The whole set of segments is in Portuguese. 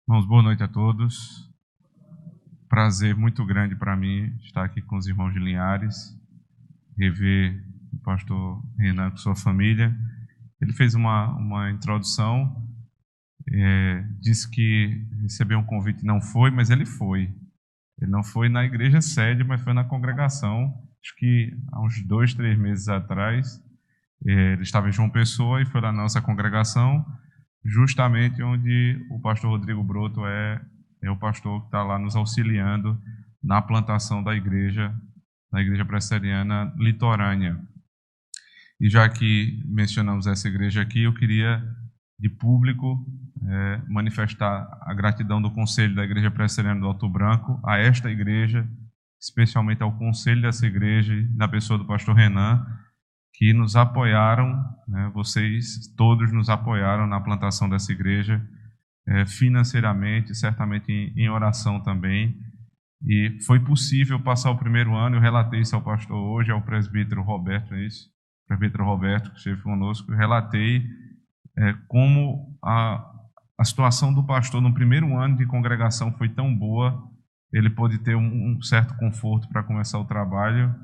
Irmãos, boa noite a todos. Prazer muito grande para mim estar aqui com os irmãos de Linhares, rever o pastor Renan com sua família. Ele fez uma introdução, disse que recebeu um convite e não foi, mas ele foi. Ele não foi na igreja sede, mas foi na congregação. Acho que há uns 2, 3 meses atrás, ele estava em João Pessoa e foi lá na nossa congregação, justamente onde o pastor Rodrigo Broto é o pastor que está lá nos auxiliando na plantação da igreja presbiteriana litorânea. E já que mencionamos essa igreja aqui, eu queria, de público, manifestar a gratidão do Conselho da Igreja Presbiteriana do Alto Branco a esta igreja, especialmente ao conselho dessa igreja, na pessoa do pastor Renan, que nos apoiaram, vocês todos nos apoiaram na plantação dessa igreja, financeiramente, certamente em oração também. E foi possível passar o primeiro ano, eu relatei isso ao pastor hoje, ao presbítero Roberto, é isso? O presbítero Roberto, que esteve conosco, eu relatei como a situação do pastor no primeiro ano de congregação foi tão boa, ele pôde ter um certo conforto para começar o trabalho,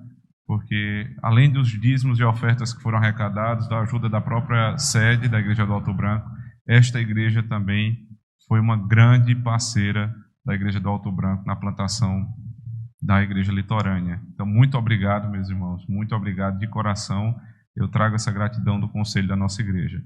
porque além dos dízimos e ofertas que foram arrecadados, da ajuda da própria sede da Igreja do Alto Branco, esta igreja também foi uma grande parceira da Igreja do Alto Branco na plantação da Igreja Litorânea. Então, muito obrigado, meus irmãos, muito obrigado de coração. Eu trago essa gratidão do conselho da nossa igreja.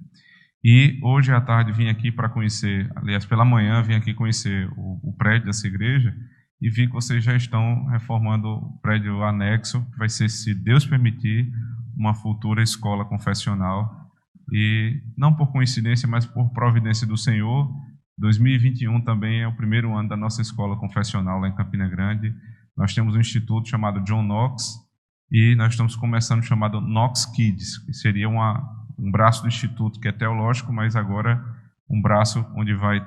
E hoje à tarde vim aqui para conhecer, aliás, pela manhã vim aqui conhecer o prédio dessa igreja e vi que vocês já estão reformando o prédio anexo, que vai ser, se Deus permitir, uma futura escola confessional. E não por coincidência, mas por providência do Senhor, 2021 também é o primeiro ano da nossa escola confessional lá em Campina Grande. Nós temos um instituto chamado John Knox e nós estamos começando o chamado Knox Kids, que seria um braço do instituto que é teológico, mas agora um braço onde vai,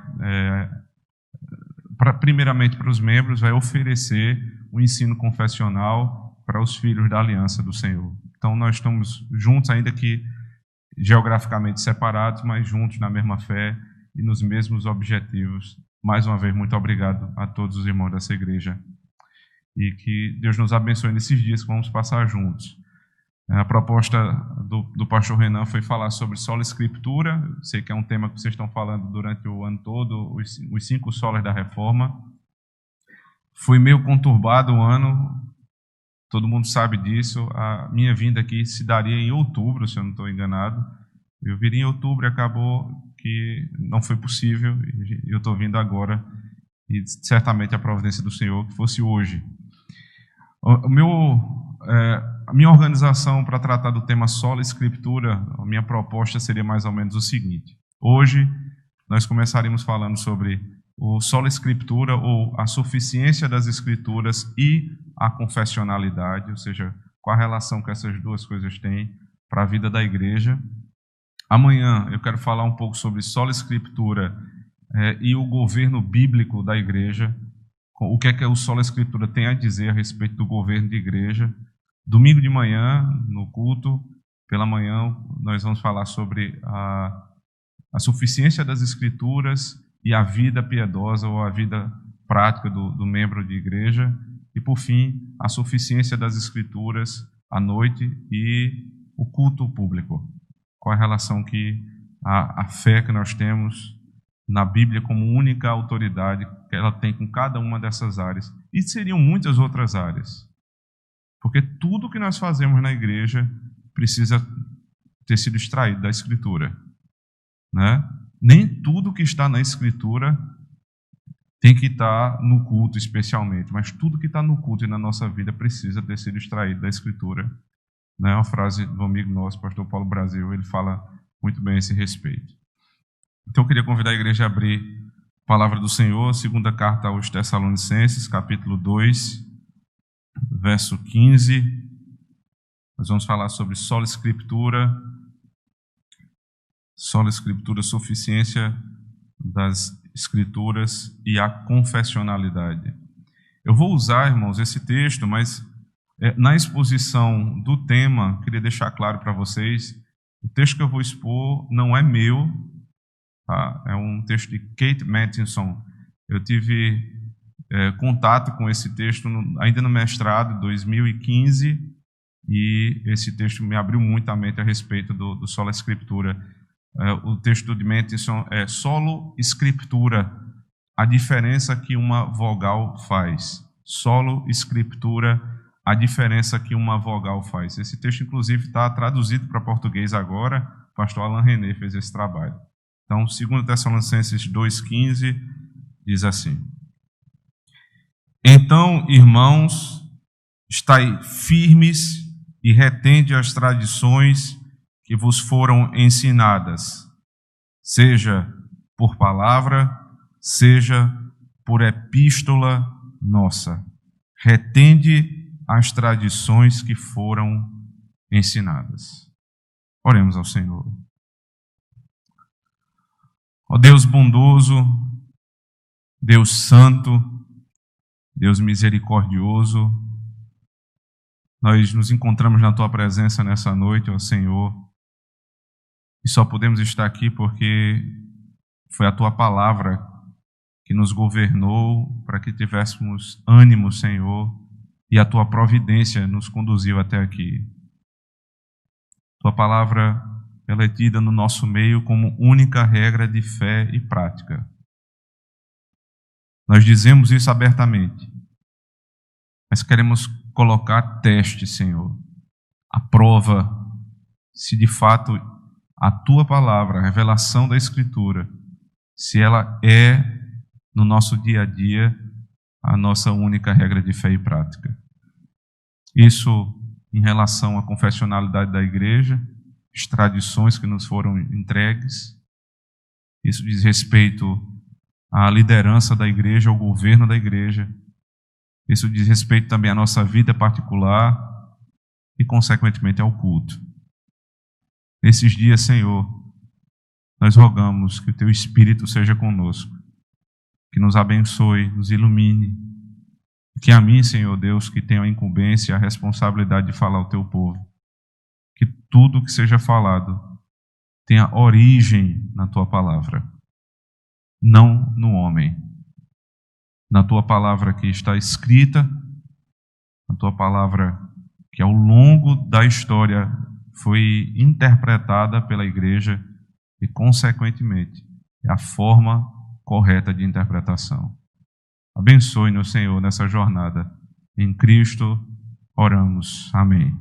primeiramente para os membros, vai oferecer o ensino confessional para os filhos da aliança do Senhor. Então nós estamos juntos, ainda que geograficamente separados, mas juntos na mesma fé e nos mesmos objetivos. Mais uma vez, muito obrigado a todos os irmãos dessa igreja. E que Deus nos abençoe nesses dias que vamos passar juntos. A proposta do pastor Renan foi falar sobre sola escritura. Sei que é um tema que vocês estão falando durante o ano todo, os 5 solas da reforma. Foi meio conturbado o ano, todo mundo sabe disso. A minha vinda aqui se daria em outubro, se eu não estou enganado. Eu viria em outubro e acabou que não foi possível, e eu estou vindo agora, e certamente a providência do Senhor que fosse hoje. A minha organização para tratar do tema sola escritura, a minha proposta seria mais ou menos o seguinte. Hoje nós começaremos falando sobre o sola escritura, ou a suficiência das escrituras e a confessionalidade, ou seja, qual a relação que essas duas coisas têm para a vida da igreja. Amanhã eu quero falar um pouco sobre sola escritura e o governo bíblico da igreja, o que é que o sola escritura tem a dizer a respeito do governo de igreja. Domingo de manhã, no culto, pela manhã, nós vamos falar sobre a suficiência das escrituras e a vida piedosa ou a vida prática do membro de igreja. E, por fim, a suficiência das escrituras à noite e o culto público. Qual a relação que a fé que nós temos na Bíblia como única autoridade que ela tem com cada uma dessas áreas. E seriam muitas outras áreas. Porque tudo que nós fazemos na igreja precisa ter sido extraído da Escritura. Né? Nem tudo que está na Escritura tem que estar no culto especialmente, mas tudo que está no culto e na nossa vida precisa ter sido extraído da Escritura. É uma frase do amigo nosso, pastor Paulo Brasil, ele fala muito bem a esse respeito. Então eu queria convidar a igreja a abrir a palavra do Senhor, segunda carta aos Tessalonicenses, capítulo 2, verso 15. Nós vamos falar sobre sola escritura, suficiência das escrituras e a confessionalidade. Eu vou usar, irmãos, esse texto, mas na exposição do tema, queria deixar claro para vocês, o texto que eu vou expor não é meu, tá? É um texto de Kate Matheson. Eu tive contato com esse texto ainda no mestrado, 2015, e esse texto me abriu muito a mente a respeito do sola escritura. O texto de Menteson é solo escritura, a diferença que uma vogal faz. Solo escritura, a diferença que uma vogal faz. Esse texto, inclusive, está traduzido para português agora. O pastor Alain René fez esse trabalho. Então, 2 Tessalonicenses 2,15 diz assim: Então, irmãos, estai firmes e retende as tradições que vos foram ensinadas, seja por palavra, seja por epístola nossa. Retende as tradições que foram ensinadas. Oremos ao Senhor. Ó Deus bondoso, Deus santo, Deus misericordioso, nós nos encontramos na Tua presença nessa noite, ó Senhor, e só podemos estar aqui porque foi a Tua palavra que nos governou para que tivéssemos ânimo, Senhor, e a Tua providência nos conduziu até aqui. Tua palavra, ela é tida no nosso meio como única regra de fé e prática. Nós dizemos isso abertamente, mas queremos colocar a teste, Senhor, a prova, se de fato a Tua palavra, a revelação da Escritura, se ela é, no nosso dia a dia, a nossa única regra de fé e prática. Isso em relação à confessionalidade da igreja, as tradições que nos foram entregues. Isso diz respeito à liderança da igreja, ao governo da igreja. Isso diz respeito também à nossa vida particular e, consequentemente, ao culto. Nesses dias, Senhor, nós rogamos que o Teu Espírito seja conosco, que nos abençoe, nos ilumine, que a mim, Senhor Deus, que tenho a incumbência, a responsabilidade de falar ao Teu povo, que tudo que seja falado tenha origem na Tua palavra, não no homem. Na Tua palavra que está escrita, na Tua palavra que ao longo da história foi interpretada pela igreja e, consequentemente, é a forma correta de interpretação. Abençoe-nos, Senhor, nessa jornada. Em Cristo oramos. Amém.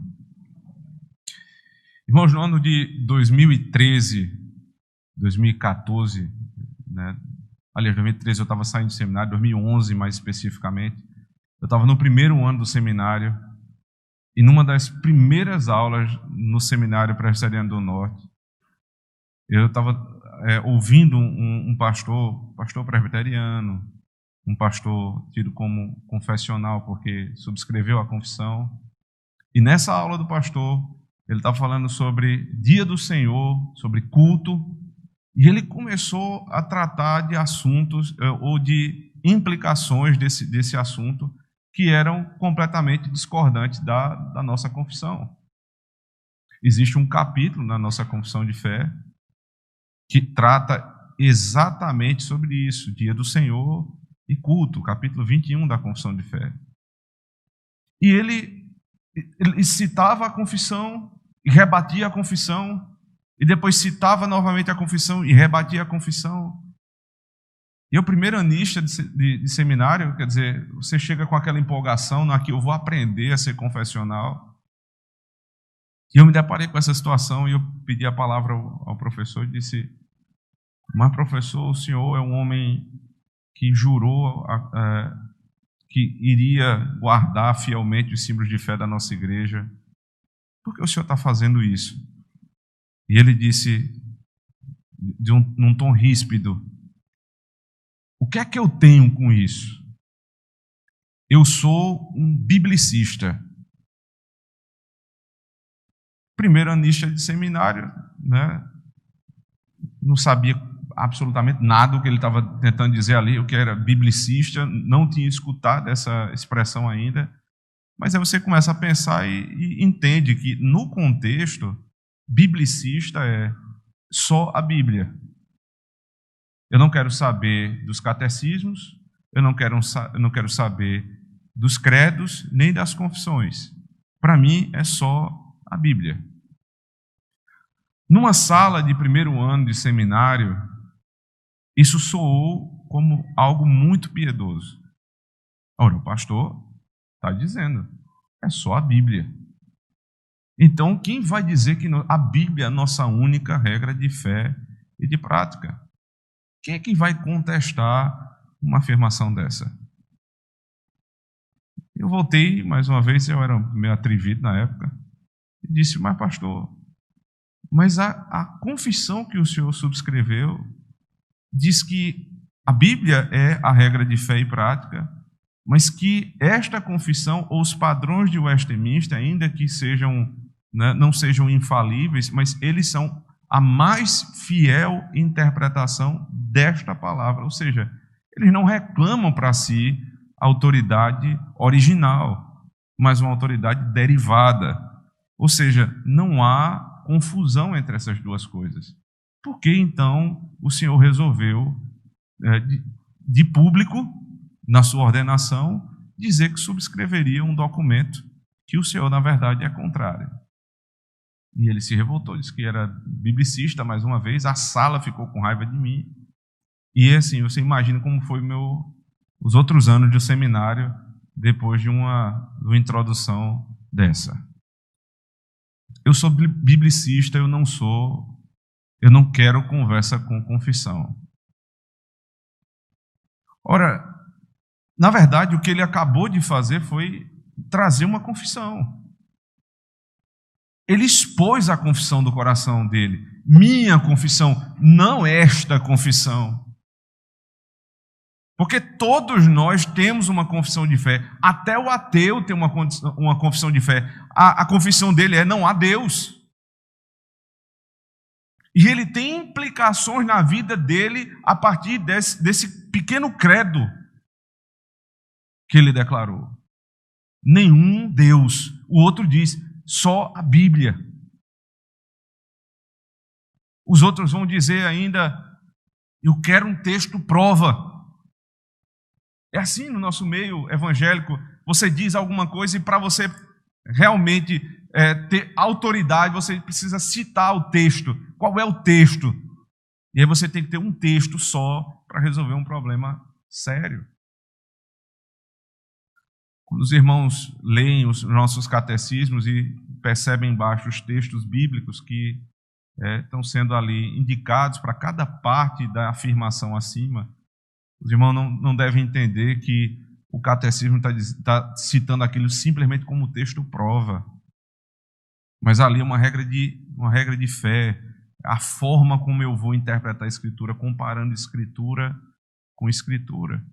Irmãos, no ano de 2013, 2014, aliás, 2013 eu estava saindo do seminário, 2011 mais especificamente, eu estava no primeiro ano do seminário, e numa das primeiras aulas no seminário Presbiteriano do Norte, eu estava ouvindo um pastor presbiteriano, um pastor tido como confessional, porque subscreveu a confissão, e nessa aula do pastor, ele estava falando sobre Dia do Senhor, sobre culto, e ele começou a tratar de assuntos ou de implicações desse assunto que eram completamente discordantes da nossa confissão. Existe um capítulo na nossa confissão de fé que trata exatamente sobre isso, Dia do Senhor e culto, capítulo 21 da confissão de fé. E ele citava a confissão e rebatia a confissão, e depois citava novamente a confissão e rebatia a confissão. E o primeiro anista de seminário, quer dizer, você chega com aquela empolgação, não, aqui eu vou aprender a ser confessional. E eu me deparei com essa situação e eu pedi a palavra ao professor e disse: mas professor, o senhor é um homem que jurou que iria guardar fielmente os símbolos de fé da nossa igreja. Por que o senhor está fazendo isso? E ele disse, num tom ríspido: o que é que eu tenho com isso? Eu sou um biblicista. Primeiro anista de seminário, não sabia absolutamente nada do que ele estava tentando dizer ali, o que era biblicista, não tinha escutado essa expressão ainda, mas aí você começa a pensar e entende que, no contexto, biblicista é só a Bíblia. Eu não quero saber dos catecismos, eu não quero saber dos credos nem das confissões. Para mim é só a Bíblia. Numa sala de primeiro ano de seminário, isso soou como algo muito piedoso. Ora, o pastor está dizendo, é só a Bíblia. Então, quem vai dizer que a Bíblia é a nossa única regra de fé e de prática? Quem é que vai contestar uma afirmação dessa? Eu voltei, mais uma vez, eu era meio atrevido na época, e disse, mas pastor, mas a confissão que o senhor subscreveu diz que a Bíblia é a regra de fé e prática, mas que esta confissão, ou os padrões de Westminster, ainda que sejam, não sejam infalíveis, mas eles são a mais fiel interpretação desta palavra. Ou seja, eles não reclamam para si a autoridade original, mas uma autoridade derivada. Ou seja, não há confusão entre essas duas coisas. Por que então o Senhor resolveu, de público, na sua ordenação, dizer que subscreveria um documento que o Senhor, na verdade, é contrário? E ele se revoltou, disse que era biblicista, mais uma vez, a sala ficou com raiva de mim. E assim, você imagina como foi os outros anos de seminário, depois de uma introdução dessa. Eu sou biblicista, eu não quero conversa com confissão. Ora, na verdade, o que ele acabou de fazer foi trazer uma confissão. Ele expôs a confissão do coração dele. Minha confissão, não esta confissão. Porque todos nós temos uma confissão de fé. Até o ateu tem uma confissão de fé. A confissão dele é: não há Deus. E ele tem implicações na vida dele a partir desse pequeno credo que ele declarou. Nenhum Deus. O outro diz: só a Bíblia. Os outros vão dizer ainda: eu quero um texto prova. É assim no nosso meio evangélico. Você diz alguma coisa e para você realmente ter autoridade, você precisa citar o texto. Qual é o texto? E aí você tem que ter um texto só para resolver um problema sério. Quando os irmãos leem os nossos catecismos e percebem embaixo os textos bíblicos que estão sendo ali indicados para cada parte da afirmação acima, os irmãos não devem entender que o catecismo está citando aquilo simplesmente como texto prova. Mas ali é uma regra de fé, a forma como eu vou interpretar a Escritura, comparando Escritura com Escritura.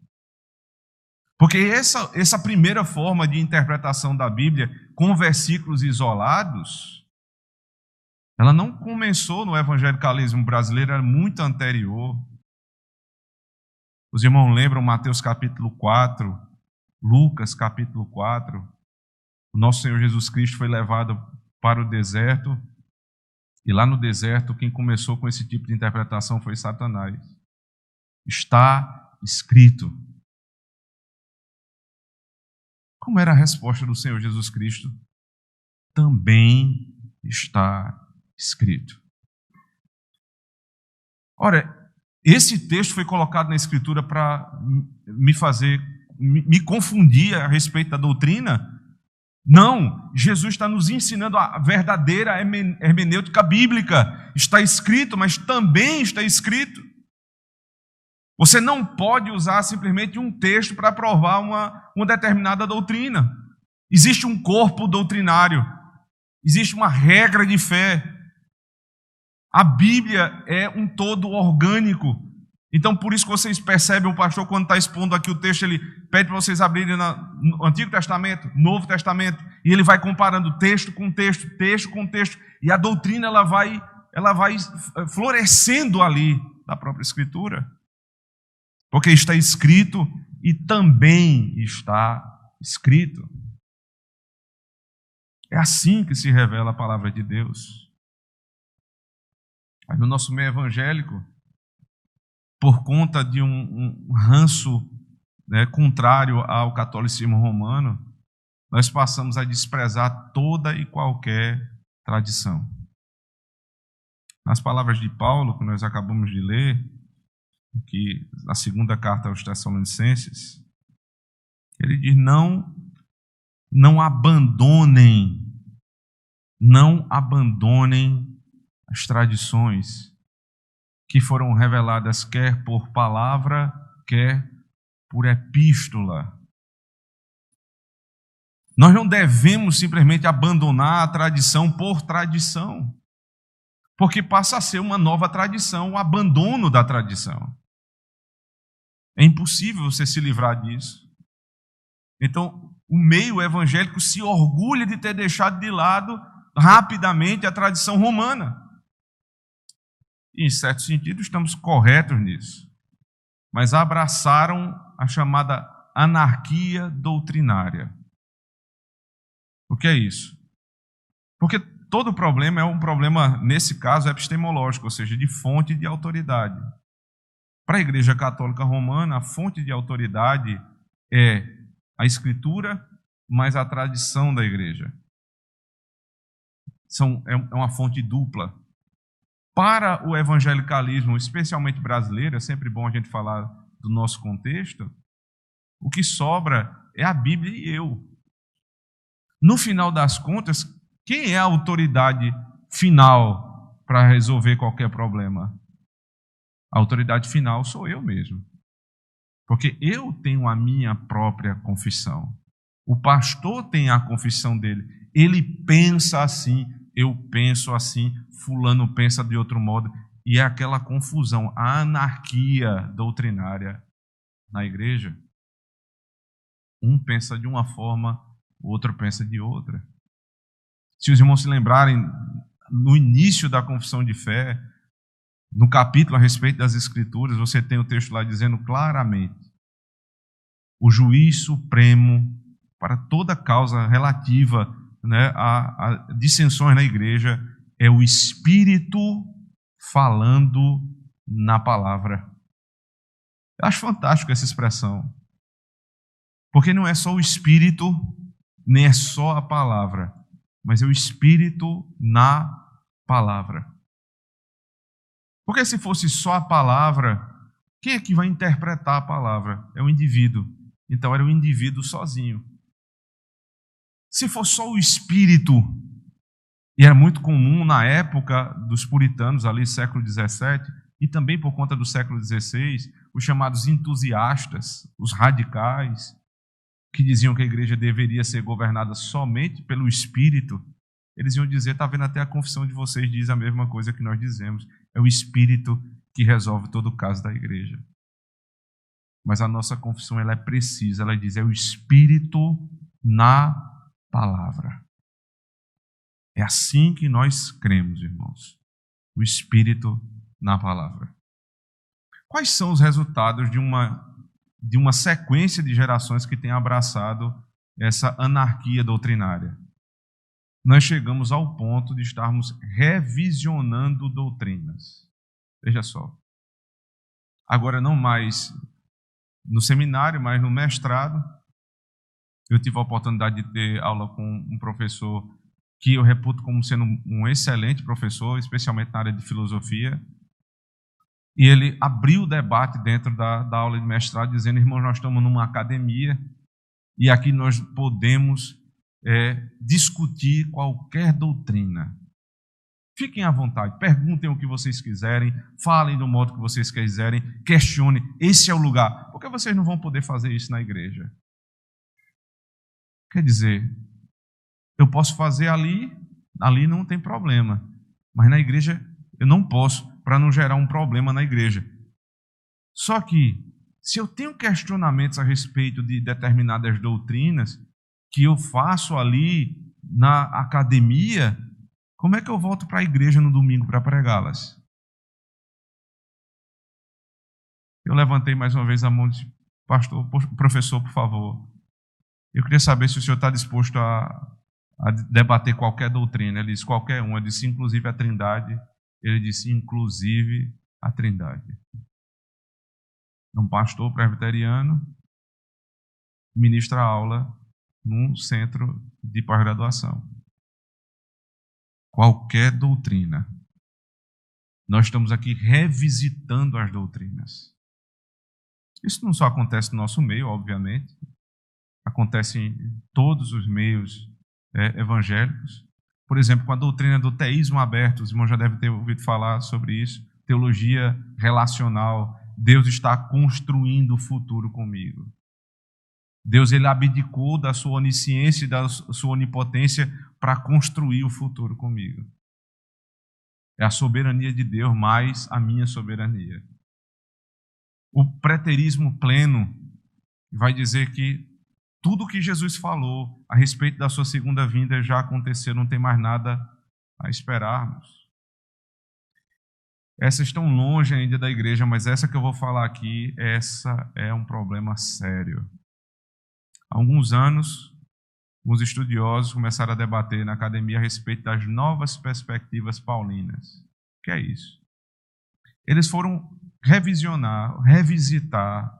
Porque essa primeira forma de interpretação da Bíblia, com versículos isolados, ela não começou no evangelicalismo brasileiro, era muito anterior. Os irmãos lembram Mateus capítulo 4, Lucas capítulo 4, o nosso Senhor Jesus Cristo foi levado para o deserto, e lá no deserto quem começou com esse tipo de interpretação foi Satanás. Está escrito. Como era a resposta do Senhor Jesus Cristo? Também está escrito. Ora, esse texto foi colocado na Escritura para me confundir a respeito da doutrina? Não, Jesus está nos ensinando a verdadeira hermenêutica bíblica. Está escrito, mas também está escrito. Você não pode usar simplesmente um texto para provar uma determinada doutrina. Existe um corpo doutrinário, existe uma regra de fé. A Bíblia é um todo orgânico. Então, por isso que vocês percebem o pastor, quando está expondo aqui o texto, ele pede para vocês abrirem no Antigo Testamento, Novo Testamento, e ele vai comparando texto com texto, texto com texto, e a doutrina ela vai florescendo ali da própria Escritura. Porque está escrito e também está escrito. É assim que se revela a palavra de Deus. Mas no nosso meio evangélico, por conta de um ranço né, contrário ao catolicismo romano, nós passamos a desprezar toda e qualquer tradição. Nas palavras de Paulo, que nós acabamos de ler, que na segunda carta aos Tessalonicenses, ele diz: não abandonem as tradições que foram reveladas quer por palavra, quer por epístola. Nós não devemos simplesmente abandonar a tradição por tradição, porque passa a ser uma nova tradição, o abandono da tradição. É impossível você se livrar disso. Então, o meio evangélico se orgulha de ter deixado de lado rapidamente a tradição romana. E, em certo sentido, estamos corretos nisso. Mas abraçaram a chamada anarquia doutrinária. O que é isso? Porque todo problema é um problema, nesse caso, epistemológico, ou seja, de fonte de autoridade. Para a Igreja Católica Romana, a fonte de autoridade é a Escritura, mas a tradição da Igreja. É uma fonte dupla. Para o evangelicalismo, especialmente brasileiro, é sempre bom a gente falar do nosso contexto, o que sobra é a Bíblia e eu. No final das contas, quem é a autoridade final para resolver qualquer problema? A autoridade final sou eu mesmo. Porque eu tenho a minha própria confissão. O pastor tem a confissão dele. Ele pensa assim, eu penso assim, fulano pensa de outro modo. E é aquela confusão, a anarquia doutrinária na igreja. Um pensa de uma forma, o outro pensa de outra. Se os irmãos se lembrarem, no início da confissão de fé, no capítulo a respeito das Escrituras, você tem o texto lá dizendo claramente: o juiz supremo para toda causa relativa, né, a dissensões na igreja é o Espírito falando na palavra. Eu acho fantástico essa expressão. Porque não é só o Espírito, nem é só a palavra, mas é o Espírito na palavra. Porque se fosse só a palavra, quem é que vai interpretar a palavra? É o indivíduo. Então era o indivíduo sozinho. Se for só o Espírito, e era muito comum na época dos puritanos, ali século XVII, e também por conta do século XVI, os chamados entusiastas, os radicais, que diziam que a igreja deveria ser governada somente pelo Espírito, eles iam dizer: está vendo, até a confissão de vocês diz a mesma coisa que nós dizemos. É o Espírito que resolve todo o caso da igreja. Mas a nossa confissão, ela é precisa, ela diz: é o Espírito na palavra. É assim que nós cremos, irmãos. O Espírito na palavra. Quais são os resultados de uma sequência de gerações que tem abraçado essa anarquia doutrinária? Nós chegamos ao ponto de estarmos revisionando doutrinas. Veja só. Agora, não mais no seminário, mas no mestrado, eu tive a oportunidade de ter aula com um professor que eu reputo como sendo um excelente professor, especialmente na área de filosofia. E ele abriu o debate dentro da aula de mestrado, dizendo: irmãos, nós estamos numa academia e aqui nós podemos discutir qualquer doutrina. Fiquem à vontade, perguntem o que vocês quiserem, falem do modo que vocês quiserem, questionem. Esse é o lugar. Por que vocês não vão poder fazer isso na igreja? Quer dizer, eu posso fazer ali não tem problema, mas na igreja eu não posso, para não gerar um problema na igreja. Só que, se eu tenho questionamentos a respeito de determinadas doutrinas que eu faço ali na academia, como é que eu volto para a igreja no domingo para pregá-las? Eu levantei mais uma vez a mão e disse: pastor, professor, por favor, eu queria saber se o senhor está disposto a debater qualquer doutrina. Ele disse: qualquer uma. Eu disse: inclusive a Trindade. Ele disse: inclusive a Trindade. Um pastor presbiteriano, ministra aula num centro de pós-graduação. Qualquer doutrina. Nós estamos aqui revisitando as doutrinas. Isso não só acontece no nosso meio, obviamente. Acontece em todos os meios evangélicos. Por exemplo, com a doutrina do teísmo aberto, os irmãos já devem ter ouvido falar sobre isso. Teologia relacional. Deus está construindo o futuro comigo. Deus ele abdicou da sua onisciência e da sua onipotência para construir o futuro comigo. É a soberania de Deus mais a minha soberania. O preterismo pleno vai dizer que tudo o que Jesus falou a respeito da sua segunda vinda já aconteceu, não tem mais nada a esperarmos. Essas estão longe ainda da igreja, mas essa que eu vou falar aqui, essa é um problema sério. Há alguns anos, os estudiosos começaram a debater na academia a respeito das novas perspectivas paulinas. O que é isso? Eles foram revisitar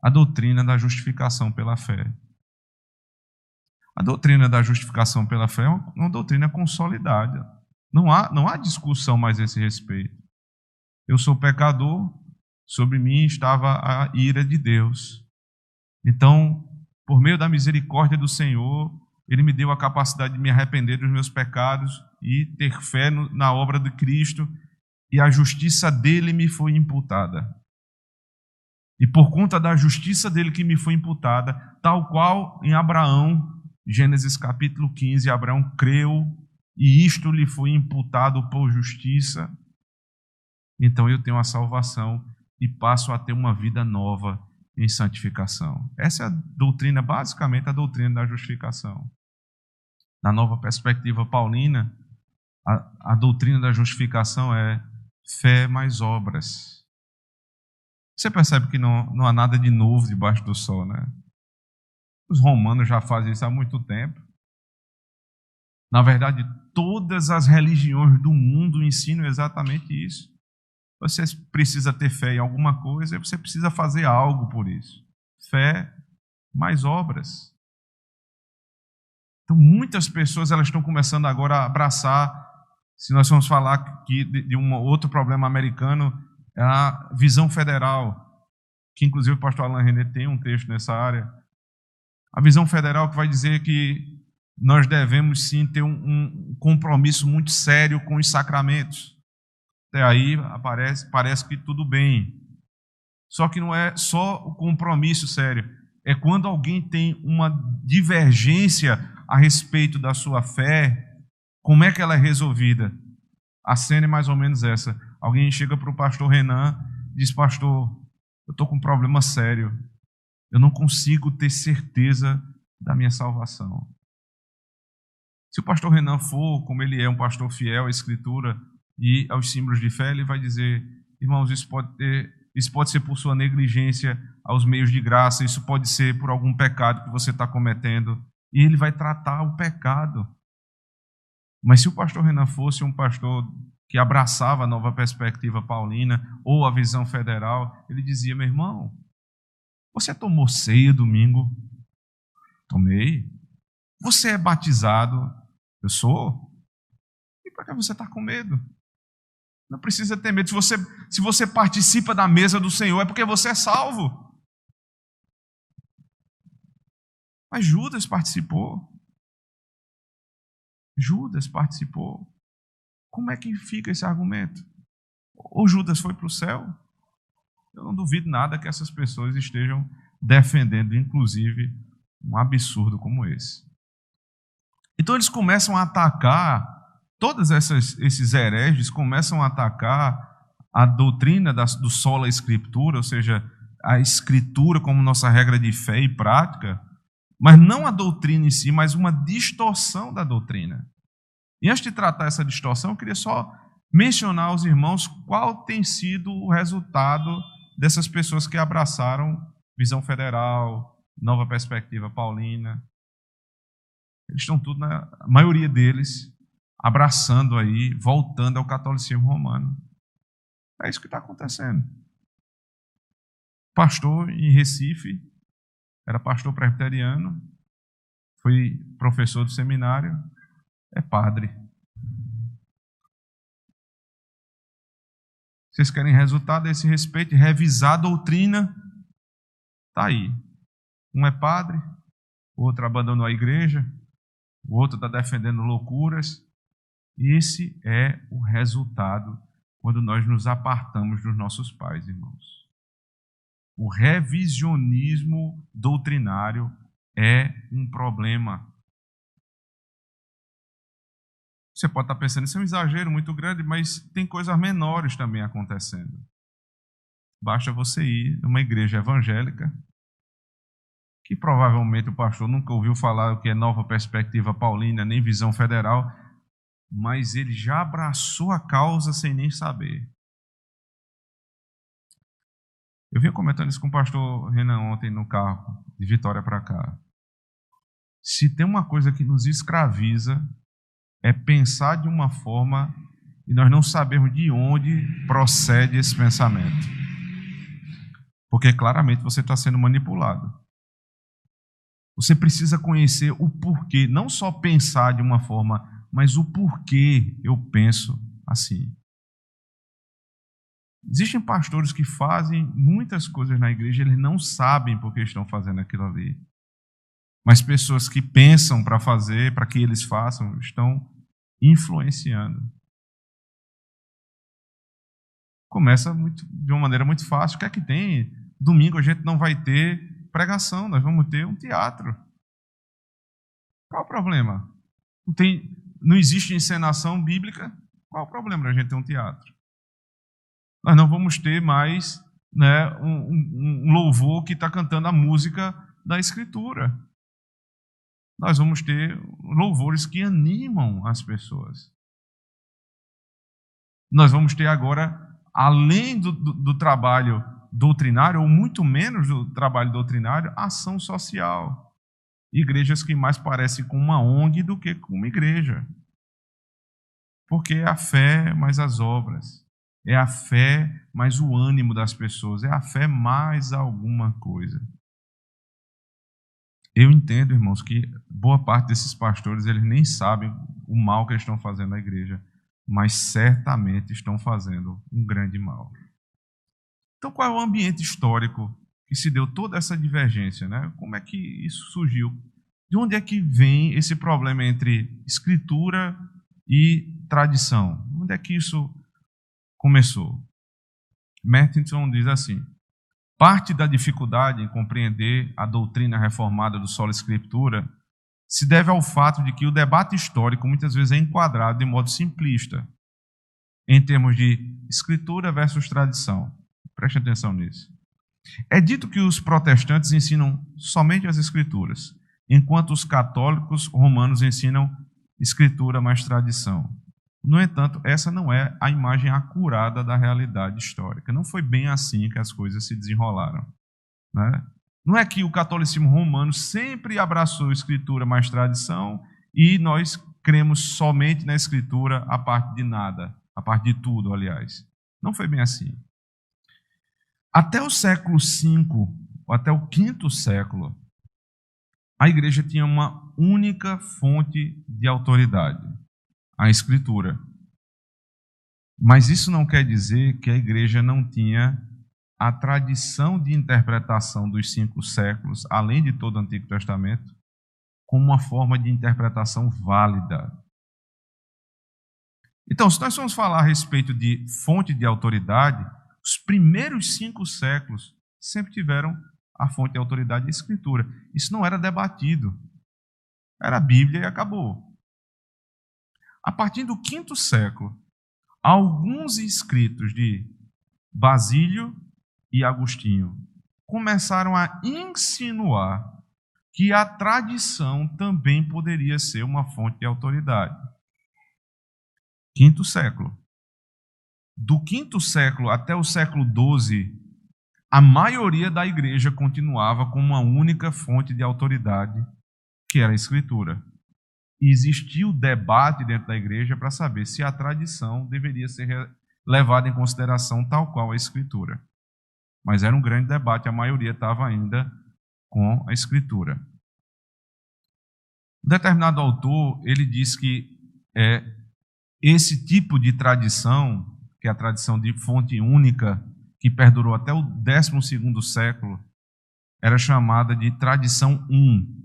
a doutrina da justificação pela fé. A doutrina da justificação pela fé é uma doutrina consolidada. Não há discussão mais a esse respeito. Eu sou pecador, sobre mim estava a ira de Deus. Então, por meio da misericórdia do Senhor, Ele me deu a capacidade de me arrepender dos meus pecados e ter fé na obra de Cristo, e a justiça dele me foi imputada. E por conta da justiça dele que me foi imputada, tal qual em Abraão, Gênesis capítulo 15, Abraão creu e isto lhe foi imputado por justiça. Então eu tenho a salvação e passo a ter uma vida nova em santificação. Essa é a doutrina, basicamente a doutrina da justificação. Na nova perspectiva paulina, a doutrina da justificação é fé mais obras. Você percebe que não há nada de novo debaixo do sol, né? Os romanos já fazem isso há muito tempo. Na verdade, todas as religiões do mundo ensinam exatamente isso. Você precisa ter fé em alguma coisa e você precisa fazer algo por isso. Fé mais obras. Então, muitas pessoas elas estão começando agora a abraçar, se nós vamos falar aqui de um outro problema americano, é a visão federal, que inclusive o pastor Alain René tem um texto nessa área. A visão federal que vai dizer que nós devemos sim ter um compromisso muito sério com os sacramentos. Até aí parece que tudo bem. Só que não é só o compromisso sério, é quando alguém tem uma divergência a respeito da sua fé, como é que ela é resolvida? A cena é mais ou menos essa. Alguém chega para o pastor Renan e diz: pastor, eu estou com um problema sério. Eu não consigo ter certeza da minha salvação. Se o pastor Renan for, como ele é um pastor fiel à Escritura e aos símbolos de fé, ele vai dizer: irmãos, isso pode ser por sua negligência aos meios de graça, isso pode ser por algum pecado que você está cometendo. E ele vai tratar o pecado. Mas se o pastor Renan fosse um pastor que abraçava a nova perspectiva paulina ou a visão federal, ele dizia: meu irmão, você tomou ceia domingo? Tomei. Você é batizado? Eu sou. E por que você está com medo? Não precisa ter medo. Se você participa da mesa do Senhor, é porque você é salvo. Mas Judas participou. Judas participou. Como é que fica esse argumento? Ou Judas foi para o céu? Eu não duvido nada que essas pessoas estejam defendendo, inclusive, um absurdo como esse. Então eles começam a atacar, todos esses hereges começam a atacar a doutrina do sola escritura, ou seja, a escritura como nossa regra de fé e prática, mas não a doutrina em si, mas uma distorção da doutrina. E antes de tratar essa distorção, eu queria só mencionar aos irmãos qual tem sido o resultado dessas pessoas que abraçaram visão federal, nova perspectiva paulina. Eles estão tudo, a maioria deles, abraçando aí, voltando ao catolicismo romano. É isso que está acontecendo. Pastor em Recife era pastor presbiteriano, foi professor do seminário, é padre. Vocês querem resultado a esse respeito? Revisar a doutrina? Está aí. Um é padre, o outro abandonou a igreja, o outro está defendendo loucuras. Esse é o resultado quando nós nos apartamos dos nossos pais, irmãos. O revisionismo doutrinário é um problema. Você pode estar pensando, isso é um exagero muito grande, mas tem coisas menores também acontecendo. Basta você ir numa igreja evangélica, que provavelmente o pastor nunca ouviu falar o que é Nova Perspectiva Paulina, nem Visão Federal, mas ele já abraçou a causa sem nem saber. Eu vim comentando isso com o pastor Renan ontem no carro, de Vitória para cá. Se tem uma coisa que nos escraviza, é pensar de uma forma e nós não sabemos de onde procede esse pensamento. Porque claramente você está sendo manipulado. Você precisa conhecer o porquê, não só pensar de uma forma, mas o porquê eu penso assim. Existem pastores que fazem muitas coisas na igreja, eles não sabem por que estão fazendo aquilo ali. Mas pessoas que pensam para fazer, para que eles façam, estão influenciando. Começa de uma maneira muito fácil. O que é que tem? Domingo a gente não vai ter pregação, nós vamos ter um teatro. Qual o problema? Não existe encenação bíblica? Qual o problema da gente ter um teatro? Nós não vamos ter mais, né, um louvor que está cantando a música da Escritura. Nós vamos ter louvores que animam as pessoas. Nós vamos ter agora, além do trabalho doutrinário, ou muito menos do trabalho doutrinário, ação social. Igrejas que mais parecem com uma ONG do que com uma igreja. Porque é a fé mais as obras. É a fé mais o ânimo das pessoas. É a fé mais alguma coisa. Eu entendo, irmãos, que boa parte desses pastores eles nem sabem o mal que eles estão fazendo na igreja, mas certamente estão fazendo um grande mal. Então, qual é o ambiente histórico que se deu toda essa divergência, né? Como é que isso surgiu? De onde é que vem esse problema entre escritura e tradição? Onde é que isso começou? Merton diz assim: parte da dificuldade em compreender a doutrina reformada do sola escritura se deve ao fato de que o debate histórico muitas vezes é enquadrado de modo simplista, em termos de escritura versus tradição. Preste atenção nisso. É dito que os protestantes ensinam somente as escrituras, enquanto os católicos romanos ensinam escritura mais tradição. No entanto, essa não é a imagem acurada da realidade histórica. Não foi bem assim que as coisas se desenrolaram, né? Não é que o catolicismo romano sempre abraçou a escritura mais tradição e nós cremos somente na escritura a parte de nada, a parte de tudo, aliás. Não foi bem assim. Até o século V, ou até o V século, a igreja tinha uma única fonte de autoridade: a Escritura. Mas isso não quer dizer que a igreja não tinha a tradição de interpretação dos 5 séculos, além de todo o Antigo Testamento, como uma forma de interpretação válida. Então, se nós formos falar a respeito de fonte de autoridade, os primeiros 5 séculos sempre tiveram a fonte de autoridade da Escritura. Isso não era debatido. Era a Bíblia e acabou. A partir do V século, alguns escritos de Basílio e Agostinho começaram a insinuar que a tradição também poderia ser uma fonte de autoridade. V século. Do V século até o século XII, a maioria da igreja continuava com uma única fonte de autoridade, que era a Escritura. E existia o debate dentro da igreja para saber se a tradição deveria ser levada em consideração tal qual a Escritura. Mas era um grande debate, a maioria estava ainda com a Escritura. Um determinado autor, ele diz que esse tipo de tradição, que é a tradição de fonte única, que perdurou até o 12º século, era chamada de tradição 1.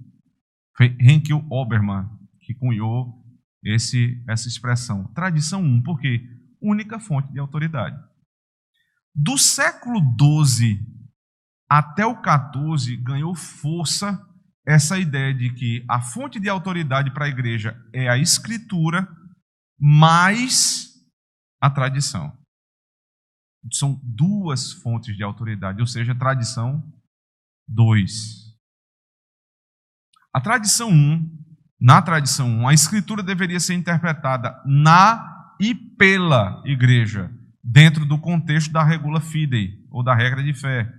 Foi Henkel Obermann que cunhou essa expressão. Tradição 1, por quê? Única fonte de autoridade. Do século XII até o XIV, ganhou força essa ideia de que a fonte de autoridade para a igreja é a Escritura mais a tradição. São duas fontes de autoridade, ou seja, tradição 2. A tradição 1, na tradição 1, a Escritura deveria ser interpretada na e pela igreja, dentro do contexto da regula fidei, ou da regra de fé.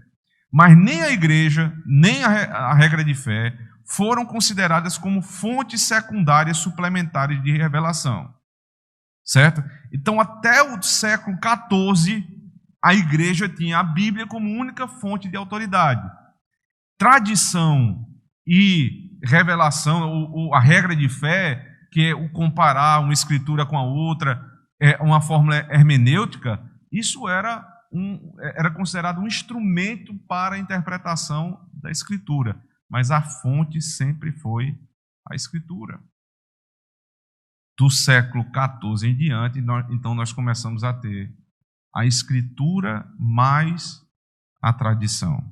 Mas nem a igreja, nem a regra de fé foram consideradas como fontes secundárias suplementares de revelação. Certo? Então, até o século XIV, a igreja tinha a Bíblia como única fonte de autoridade. Tradição e revelação, ou a regra de fé, que é o comparar uma escritura com a outra, uma fórmula hermenêutica, isso era considerado um instrumento para a interpretação da Escritura, mas a fonte sempre foi a Escritura. Do século XIV em diante, então nós começamos a ter a Escritura mais a tradição.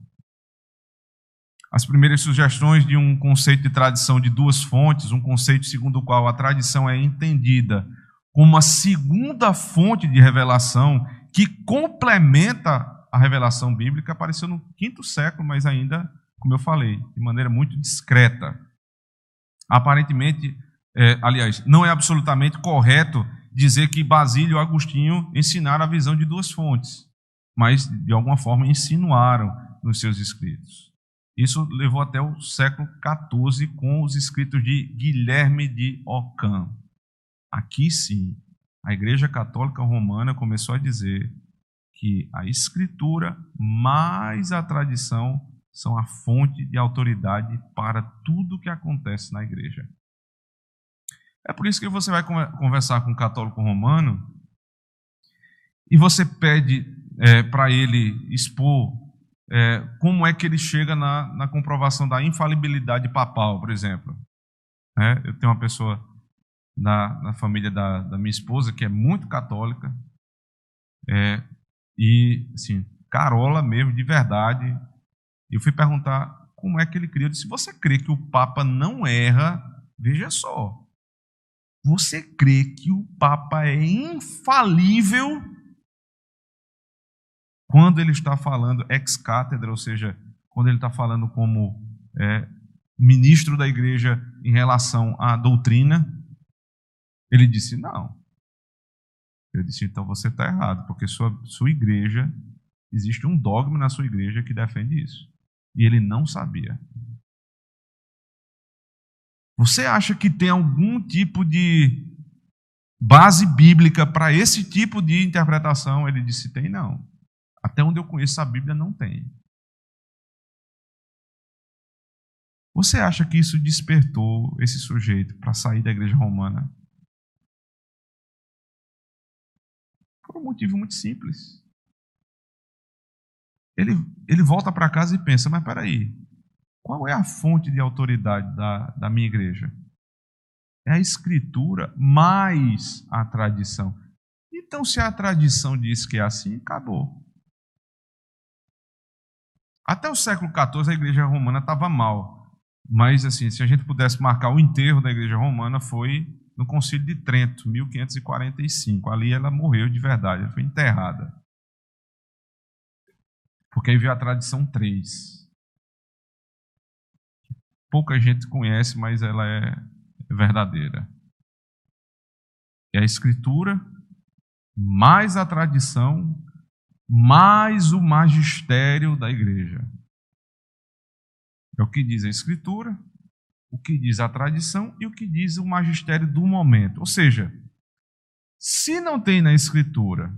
As primeiras sugestões de um conceito de tradição de duas fontes, um conceito segundo o qual a tradição é entendida como uma segunda fonte de revelação que complementa a revelação bíblica, apareceu no V século, mas ainda, como eu falei, de maneira muito discreta. Aparentemente, não é absolutamente correto dizer que Basílio e Agostinho ensinaram a visão de duas fontes, mas de alguma forma insinuaram nos seus escritos. Isso levou até o século XIV com os escritos de Guilherme de Ockham. Aqui sim, a Igreja Católica Romana começou a dizer que a Escritura mais a tradição são a fonte de autoridade para tudo o que acontece na igreja. É por isso que você vai conversar com um católico romano e você pede para ele expor como é que ele chega na comprovação da infalibilidade papal, por exemplo. Eu tenho uma pessoa na família da minha esposa que é muito católica, e assim, carola mesmo, de verdade. E eu fui perguntar como é que ele crê. Eu disse: você crê que o Papa não erra? Veja só. Você crê que o Papa é infalível quando ele está falando ex cátedra, ou seja, quando ele está falando como ministro da igreja em relação à doutrina? Ele disse: não. Eu disse: então você está errado, porque sua igreja, existe um dogma na sua igreja que defende isso. E ele não sabia. Você acha que tem algum tipo de base bíblica para esse tipo de interpretação? Ele disse: tem não. Até onde eu conheço a Bíblia não tem. Você acha que isso despertou esse sujeito para sair da igreja romana? Por um motivo muito simples. Ele volta para casa e pensa: mas espera aí, qual é a fonte de autoridade da minha igreja? É a Escritura mais a tradição. Então, se a tradição diz que é assim, acabou. Até o século XIV a igreja romana estava mal. Mas, assim, se a gente pudesse marcar o enterro da igreja romana, foi no Concílio de Trento, 1545. Ali ela morreu de verdade, ela foi enterrada. Porque aí veio a tradição 3. Pouca gente conhece, mas ela é verdadeira. É a Escritura, mais a tradição, mais o magistério da igreja. É o que diz a Escritura, o que diz a tradição e o que diz o magistério do momento. Ou seja, se não tem na Escritura,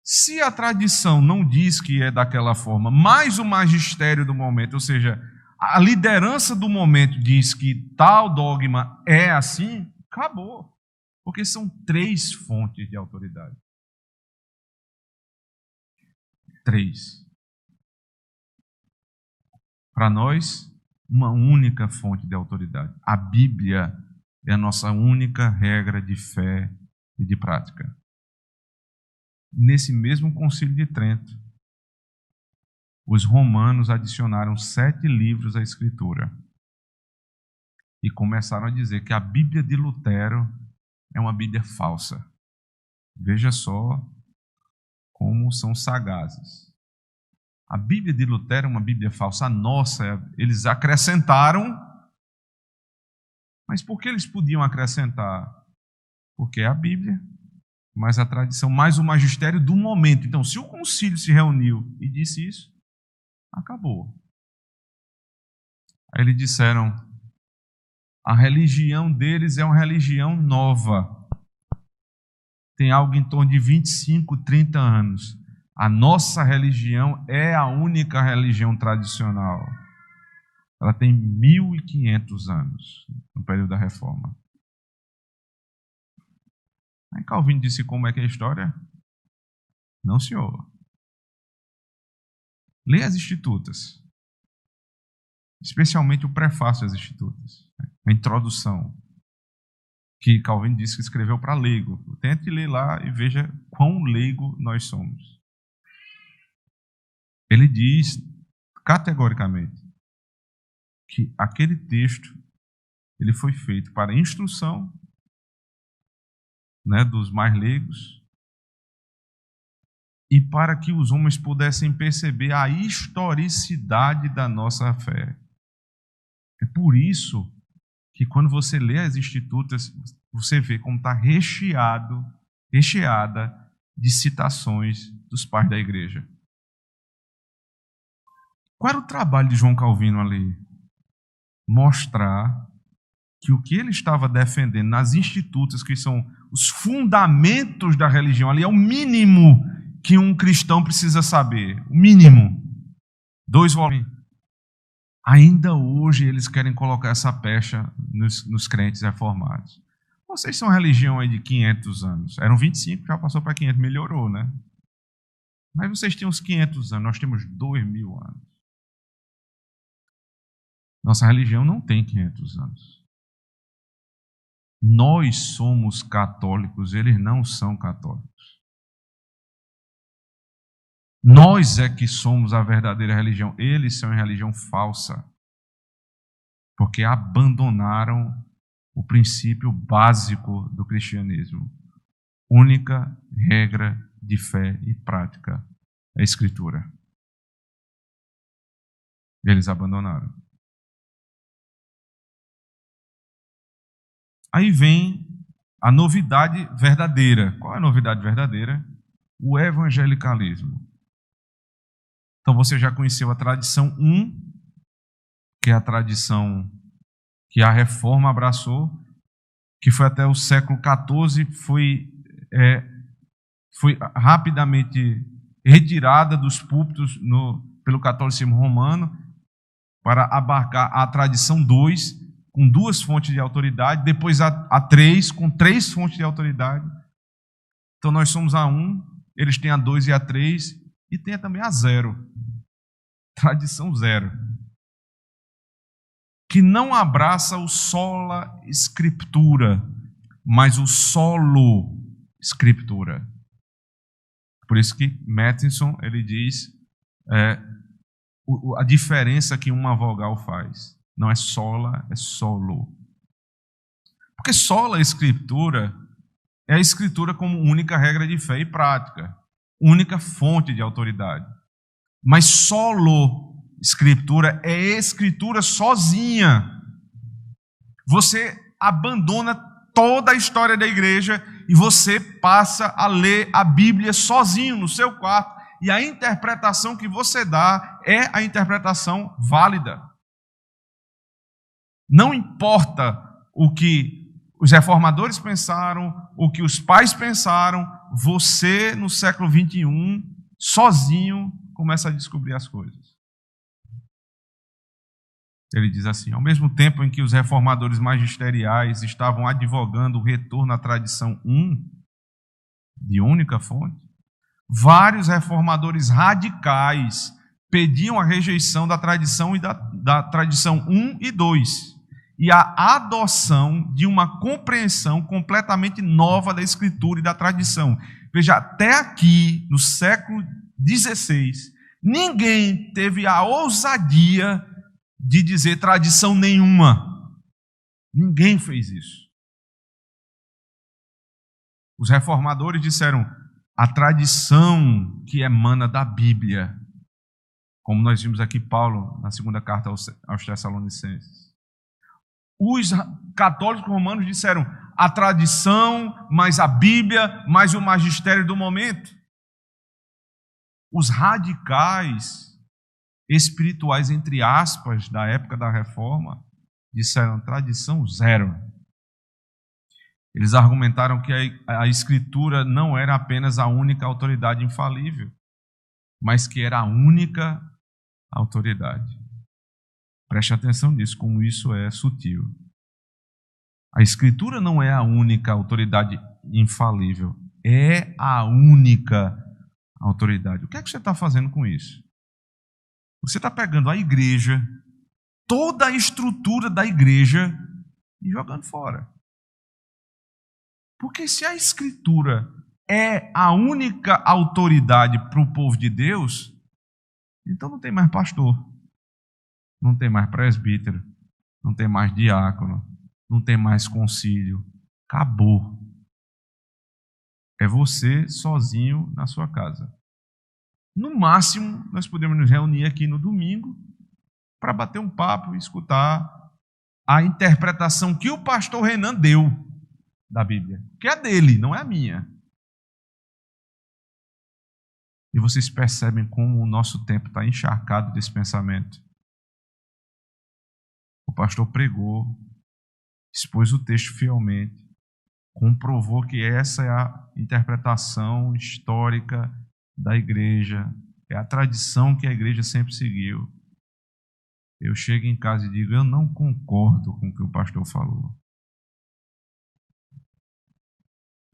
se a tradição não diz que é daquela forma, mais o magistério do momento, ou seja, a liderança do momento diz que tal dogma é assim, acabou. Porque são 3 fontes de autoridade. 3. Para nós, uma única fonte de autoridade. A Bíblia é a nossa única regra de fé e de prática. Nesse mesmo Concílio de Trento, os romanos adicionaram 7 livros à Escritura e começaram a dizer que a Bíblia de Lutero é uma Bíblia falsa. Veja só como são sagazes. A Bíblia de Lutero é uma Bíblia falsa. A nossa, eles acrescentaram. Mas por que eles podiam acrescentar? Porque é a Bíblia, mais a tradição, mais o magistério do momento. Então, se o concílio se reuniu e disse isso, acabou. Aí eles disseram, a religião deles é uma religião nova. Tem algo em torno de 25, 30 anos. A nossa religião é a única religião tradicional. Ela tem 1.500 anos, no período da Reforma. Aí Calvino disse como é que é a história? Não, senhor. Leia as Institutas. Especialmente o prefácio às Institutas. A introdução. Que Calvino disse que escreveu para leigo. Tente ler lá e veja quão leigo nós somos. Ele diz categoricamente que aquele texto ele foi feito para instrução, né, dos mais leigos e para que os homens pudessem perceber a historicidade da nossa fé. É por isso que quando você lê as Institutas, você vê como está recheada de citações dos pais da igreja. Qual era o trabalho de João Calvino ali? Mostrar que o que ele estava defendendo nas Institutas, que são os fundamentos da religião, ali é o mínimo que um cristão precisa saber. O mínimo. 2 volumes. Ainda hoje eles querem colocar essa pecha nos crentes reformados. Vocês são uma religião aí de 500 anos. Eram 25, já passou para 500, melhorou, né? Mas vocês têm uns 500 anos, nós temos 2.000 anos. Nossa religião não tem 500 anos. Nós somos católicos, eles não são católicos. Nós é que somos a verdadeira religião, eles são a religião falsa. Porque abandonaram o princípio básico do cristianismo. Única regra de fé e prática é a Escritura. Eles abandonaram. Aí vem a novidade verdadeira. Qual é a novidade verdadeira? O evangelicalismo. Então você já conheceu a tradição 1, que é a tradição que a Reforma abraçou, que foi até o século XIV, foi rapidamente retirada dos púlpitos pelo catolicismo romano para abarcar a tradição 2, com 2 fontes de autoridade, depois a 3, com 3 fontes de autoridade. Então nós somos a 1, eles têm a 2 e a 3, e tem também a 0. Tradição 0. Que não abraça o sola scriptura, mas o solo scriptura. Por isso que Matheson, ele diz a diferença que uma vogal faz. Não é sola, é solo. Porque sola escritura é a escritura como única regra de fé e prática, única fonte de autoridade. Mas solo escritura é escritura sozinha. Você abandona toda a história da igreja e você passa a ler a Bíblia sozinho no seu quarto, e a interpretação que você dá é a interpretação válida. Não importa o que os reformadores pensaram, o que os pais pensaram, você no século 21, sozinho, começa a descobrir as coisas. Ele diz assim: ao mesmo tempo em que os reformadores magisteriais estavam advogando o retorno à tradição de única fonte, vários reformadores radicais pediam a rejeição da tradição da tradição 1 e 2 e a adoção de uma compreensão completamente nova da Escritura e da tradição. Veja, até aqui, no século XVI, ninguém teve a ousadia de dizer tradição nenhuma. Ninguém fez isso. Os reformadores disseram a tradição que emana da Bíblia, como nós vimos aqui Paulo na segunda carta aos Tessalonicenses. Os católicos romanos disseram a tradição, mais a Bíblia, mais o magistério do momento. Os radicais espirituais, entre aspas, da época da Reforma, disseram tradição zero. Eles argumentaram que a Escritura não era apenas a única autoridade infalível, mas que era a única autoridade. Preste atenção nisso, como isso é sutil. A Escritura não é a única autoridade infalível, é a única autoridade. O que é que você está fazendo com isso? Você está pegando a igreja, toda a estrutura da igreja e jogando fora. Porque se a Escritura é a única autoridade para o povo de Deus, então não tem mais pastor, não tem mais presbítero, não tem mais diácono, não tem mais concílio. Acabou. É você sozinho na sua casa. No máximo, nós podemos nos reunir aqui no domingo para bater um papo e escutar a interpretação que o pastor Renan deu da Bíblia, que é dele, não é a minha. E vocês percebem como o nosso tempo está encharcado desse pensamento. O pastor pregou, expôs o texto fielmente, comprovou que essa é a interpretação histórica da igreja, é a tradição que a igreja sempre seguiu. Eu chego em casa e digo, eu não concordo com o que o pastor falou.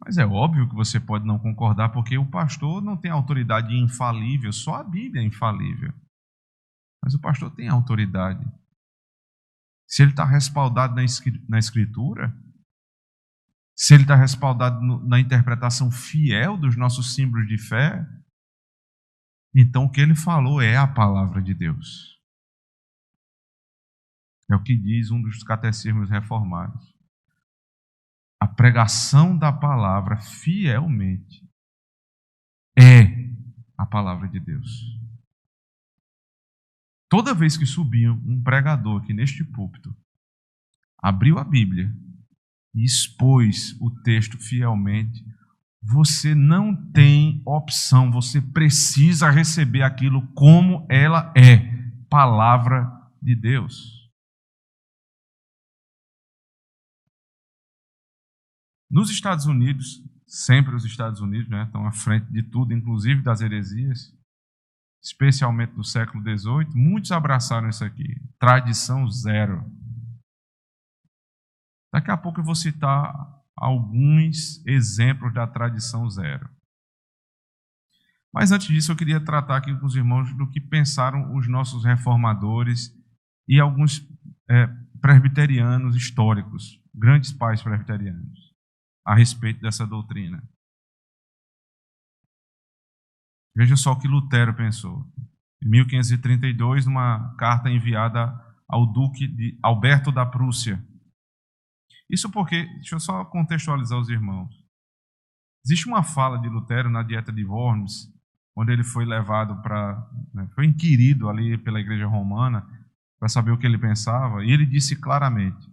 Mas é óbvio que você pode não concordar, porque o pastor não tem autoridade infalível, só a Bíblia é infalível. Mas o pastor tem autoridade. Se ele está respaldado na Escritura, se ele está respaldado na interpretação fiel dos nossos símbolos de fé, então o que ele falou é a palavra de Deus. É o que diz um dos catecismos reformados. A pregação da palavra fielmente é a palavra de Deus. Toda vez que subia um pregador aqui neste púlpito, abriu a Bíblia e expôs o texto fielmente, você não tem opção, você precisa receber aquilo como ela é, palavra de Deus. Nos Estados Unidos, sempre os Estados Unidos, né, estão à frente de tudo, inclusive das heresias, especialmente do século XVIII, muitos abraçaram isso aqui, tradição zero. Daqui a pouco eu vou citar alguns exemplos da tradição zero. Mas antes disso, eu queria tratar aqui com os irmãos do que pensaram os nossos reformadores e alguns presbiterianos históricos, grandes pais presbiterianos, a respeito dessa doutrina. Veja só o que Lutero pensou. Em 1532, numa carta enviada ao duque de Alberto da Prússia. Isso porque, deixa eu só contextualizar os irmãos. Existe uma fala de Lutero na Dieta de Worms, onde ele foi levado foi inquirido ali pela Igreja Romana para saber o que ele pensava, e ele disse claramente: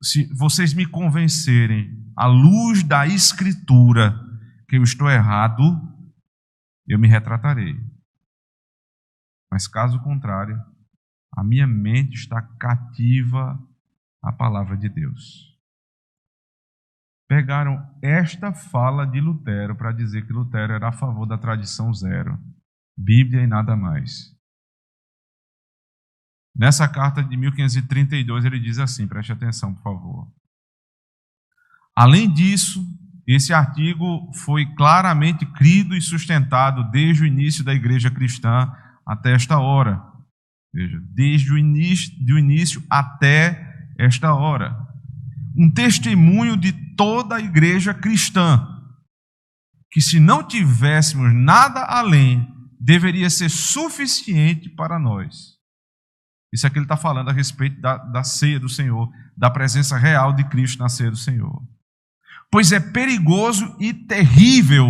se vocês me convencerem à luz da Escritura que eu estou errado, eu me retratarei. Mas caso contrário, a minha mente está cativa à palavra de Deus. Pegaram esta fala de Lutero para dizer que Lutero era a favor da tradição zero, Bíblia e nada mais. Nessa carta de 1532, ele diz assim, preste atenção, por favor. Além disso, esse artigo foi claramente crido e sustentado desde o início da igreja cristã até esta hora. Veja, desde o início até esta hora. Um testemunho de toda a igreja cristã, que se não tivéssemos nada além, deveria ser suficiente para nós. Isso aqui ele está falando a respeito da ceia do Senhor, da presença real de Cristo na ceia do Senhor. Pois é perigoso e terrível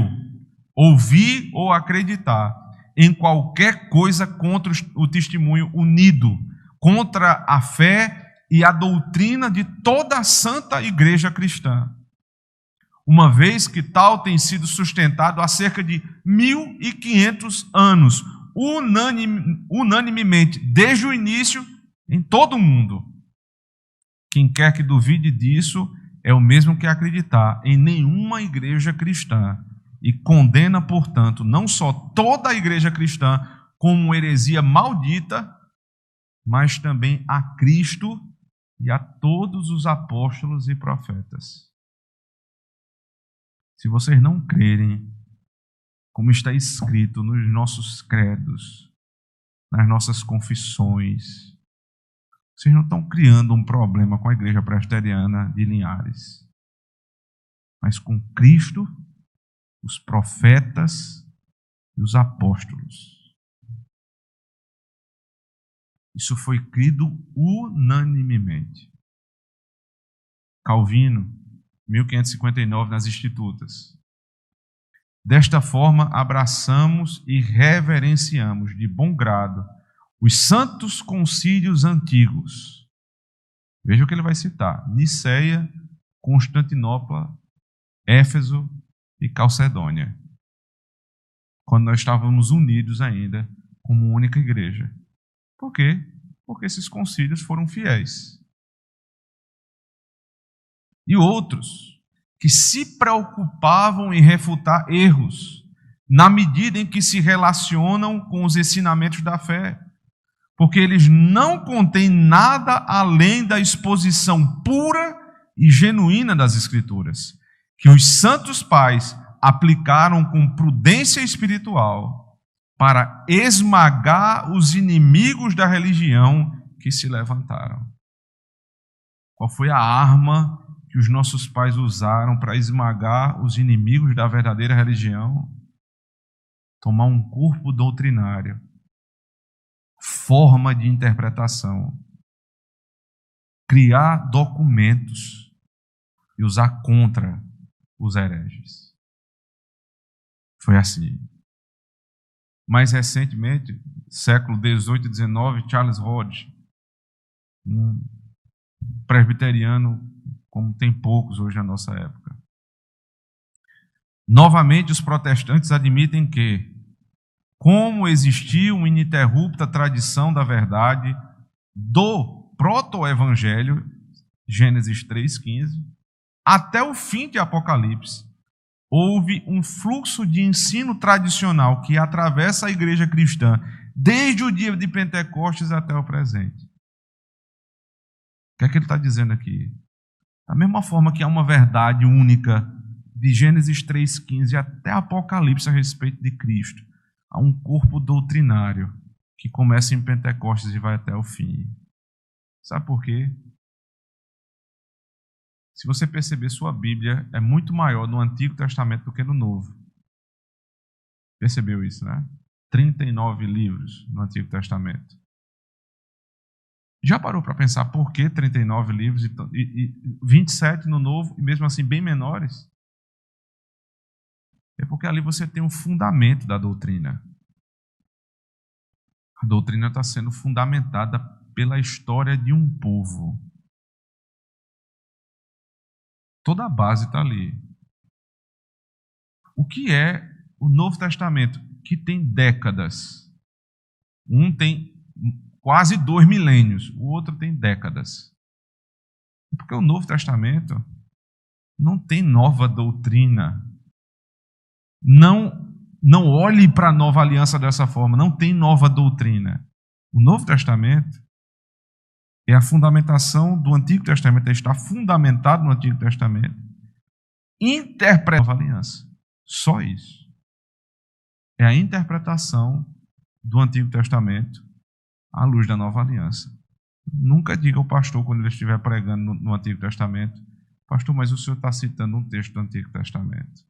ouvir ou acreditar em qualquer coisa contra o testemunho unido, contra a fé e a doutrina de toda a santa igreja cristã. Uma vez que tal tem sido sustentado há cerca de 1500 anos, unanimemente, desde o início, em todo o mundo. Quem quer que duvide disso é o mesmo que acreditar em nenhuma igreja cristã e condena, portanto, não só toda a igreja cristã como heresia maldita, mas também a Cristo e a todos os apóstolos e profetas. Se vocês não crerem, como está escrito nos nossos credos, nas nossas confissões, vocês não estão criando um problema com a igreja presbiteriana de Linhares, mas com Cristo, os profetas e os apóstolos. Isso foi crido unanimemente. Calvino, 1559, nas Institutas. Desta forma, abraçamos e reverenciamos de bom grado os santos concílios antigos. Veja o que ele vai citar: Niceia, Constantinopla, Éfeso e Calcedônia. Quando nós estávamos unidos ainda como única igreja. Por quê? Porque esses concílios foram fiéis. E outros que se preocupavam em refutar erros, na medida em que se relacionam com os ensinamentos da fé, porque eles não contêm nada além da exposição pura e genuína das Escrituras, que os santos pais aplicaram com prudência espiritual para esmagar os inimigos da religião que se levantaram. Qual foi a arma que os nossos pais usaram para esmagar os inimigos da verdadeira religião? Tomar um corpo doutrinário, forma de interpretação, criar documentos e usar contra os hereges. Foi assim. Mais recentemente, século XVIII e XIX, Charles Hodge, um presbiteriano como tem poucos hoje na nossa época. Novamente, os protestantes admitem que, como existiu uma ininterrupta tradição da verdade do proto-evangelho, Gênesis 3,15, até o fim de Apocalipse, houve um fluxo de ensino tradicional que atravessa a igreja cristã desde o dia de Pentecostes até o presente. O que é que ele está dizendo aqui? Da mesma forma que há uma verdade única de Gênesis 3,15 até Apocalipse a respeito de Cristo, há um corpo doutrinário que começa em Pentecostes e vai até o fim. Sabe por quê? Se você perceber, sua Bíblia é muito maior no Antigo Testamento do que no Novo. Percebeu isso, né? 39 livros no Antigo Testamento. Já parou para pensar por que 39 livros e 27 no Novo, e mesmo assim bem menores? É porque ali você tem um fundamento da doutrina. A doutrina está sendo fundamentada pela história de um povo. Toda a base está ali. O que é o Novo Testamento? Que tem décadas. Um tem quase 2 milênios, o outro tem décadas. Porque o Novo Testamento não tem nova doutrina. Não olhe para a nova aliança dessa forma, não tem nova doutrina. O Novo Testamento É a fundamentação do Antigo Testamento, está fundamentado no Antigo Testamento. Interpreta a nova aliança. Só isso. É a interpretação do Antigo Testamento à luz da nova aliança. Nunca diga ao pastor, quando ele estiver pregando no Antigo Testamento: pastor, mas o senhor está citando um texto do Antigo Testamento.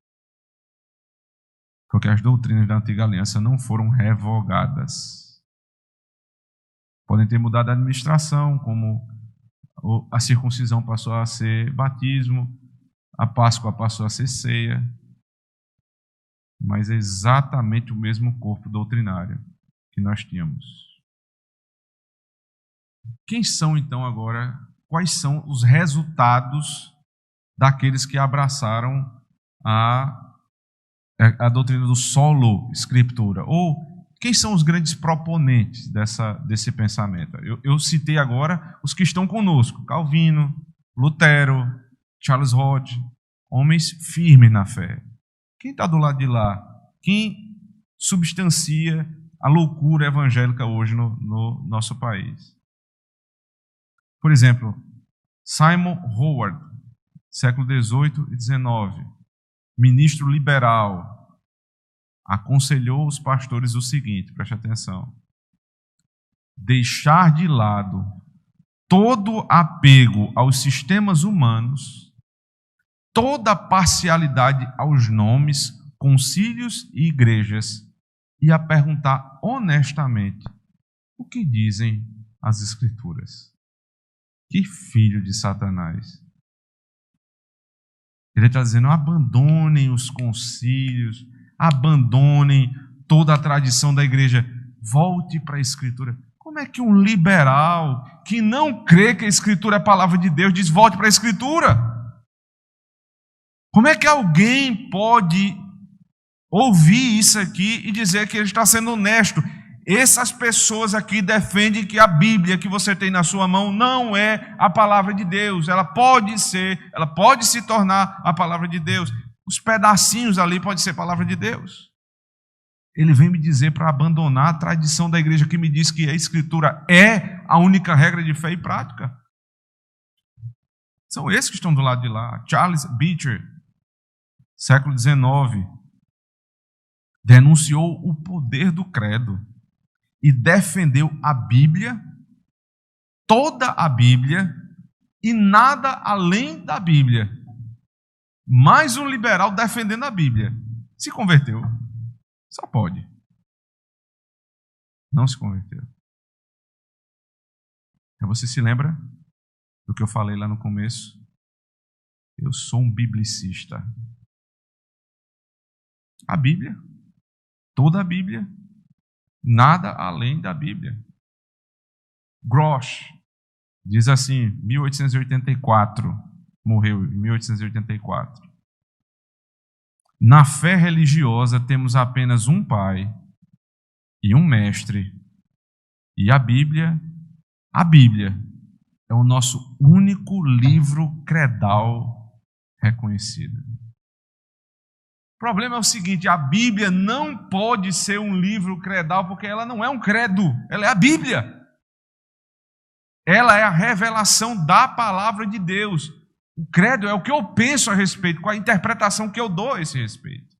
Porque as doutrinas da Antiga Aliança não foram revogadas. Podem ter mudado a administração, como a circuncisão passou a ser batismo, a Páscoa passou a ser ceia, mas é exatamente o mesmo corpo doutrinário que nós tínhamos. Quem são então agora, quais são os resultados daqueles que abraçaram a doutrina do solo escritura? Ou quem são os grandes proponentes desse pensamento? Eu citei agora os que estão conosco: Calvino, Lutero, Charles Hodge, homens firmes na fé. Quem está do lado de lá? Quem substancia a loucura evangélica hoje no nosso país? Por exemplo, Simon Howard, século XVIII e XIX, ministro liberal, aconselhou os pastores o seguinte, preste atenção: deixar de lado todo apego aos sistemas humanos, toda parcialidade aos nomes, concílios e igrejas, e a perguntar honestamente o que dizem as Escrituras. Que filho de Satanás! Ele está dizendo: abandonem os concílios, abandonem toda a tradição da igreja, volte para a Escritura. Como é que um liberal que não crê que a Escritura é a palavra de Deus diz volte para a Escritura? Como é que alguém pode ouvir isso aqui e dizer que ele está sendo honesto? Essas pessoas aqui defendem que a Bíblia que você tem na sua mão não é a palavra de Deus. Ela pode se tornar a palavra de Deus. Os pedacinhos ali podem ser palavra de Deus. Ele vem me dizer para abandonar a tradição da igreja que me diz que a Escritura é a única regra de fé e prática. São esses que estão do lado de lá. Charles Beecher, século XIX, denunciou o poder do credo e defendeu a Bíblia, toda a Bíblia e nada além da Bíblia. Mais um liberal defendendo a Bíblia. Se converteu. Só pode. Não se converteu. Você se lembra do que eu falei lá no começo? Eu sou um biblicista. A Bíblia, toda a Bíblia, nada além da Bíblia. Grosh diz assim, 1884, morreu em 1884. Na fé religiosa temos apenas um Pai e um Mestre, e a Bíblia é o nosso único livro credal reconhecido. O problema é o seguinte: a Bíblia não pode ser um livro credal porque ela não é um credo, ela é a Bíblia. Ela é a revelação da palavra de Deus. O credo é o que eu penso a respeito, qual a interpretação que eu dou a esse respeito.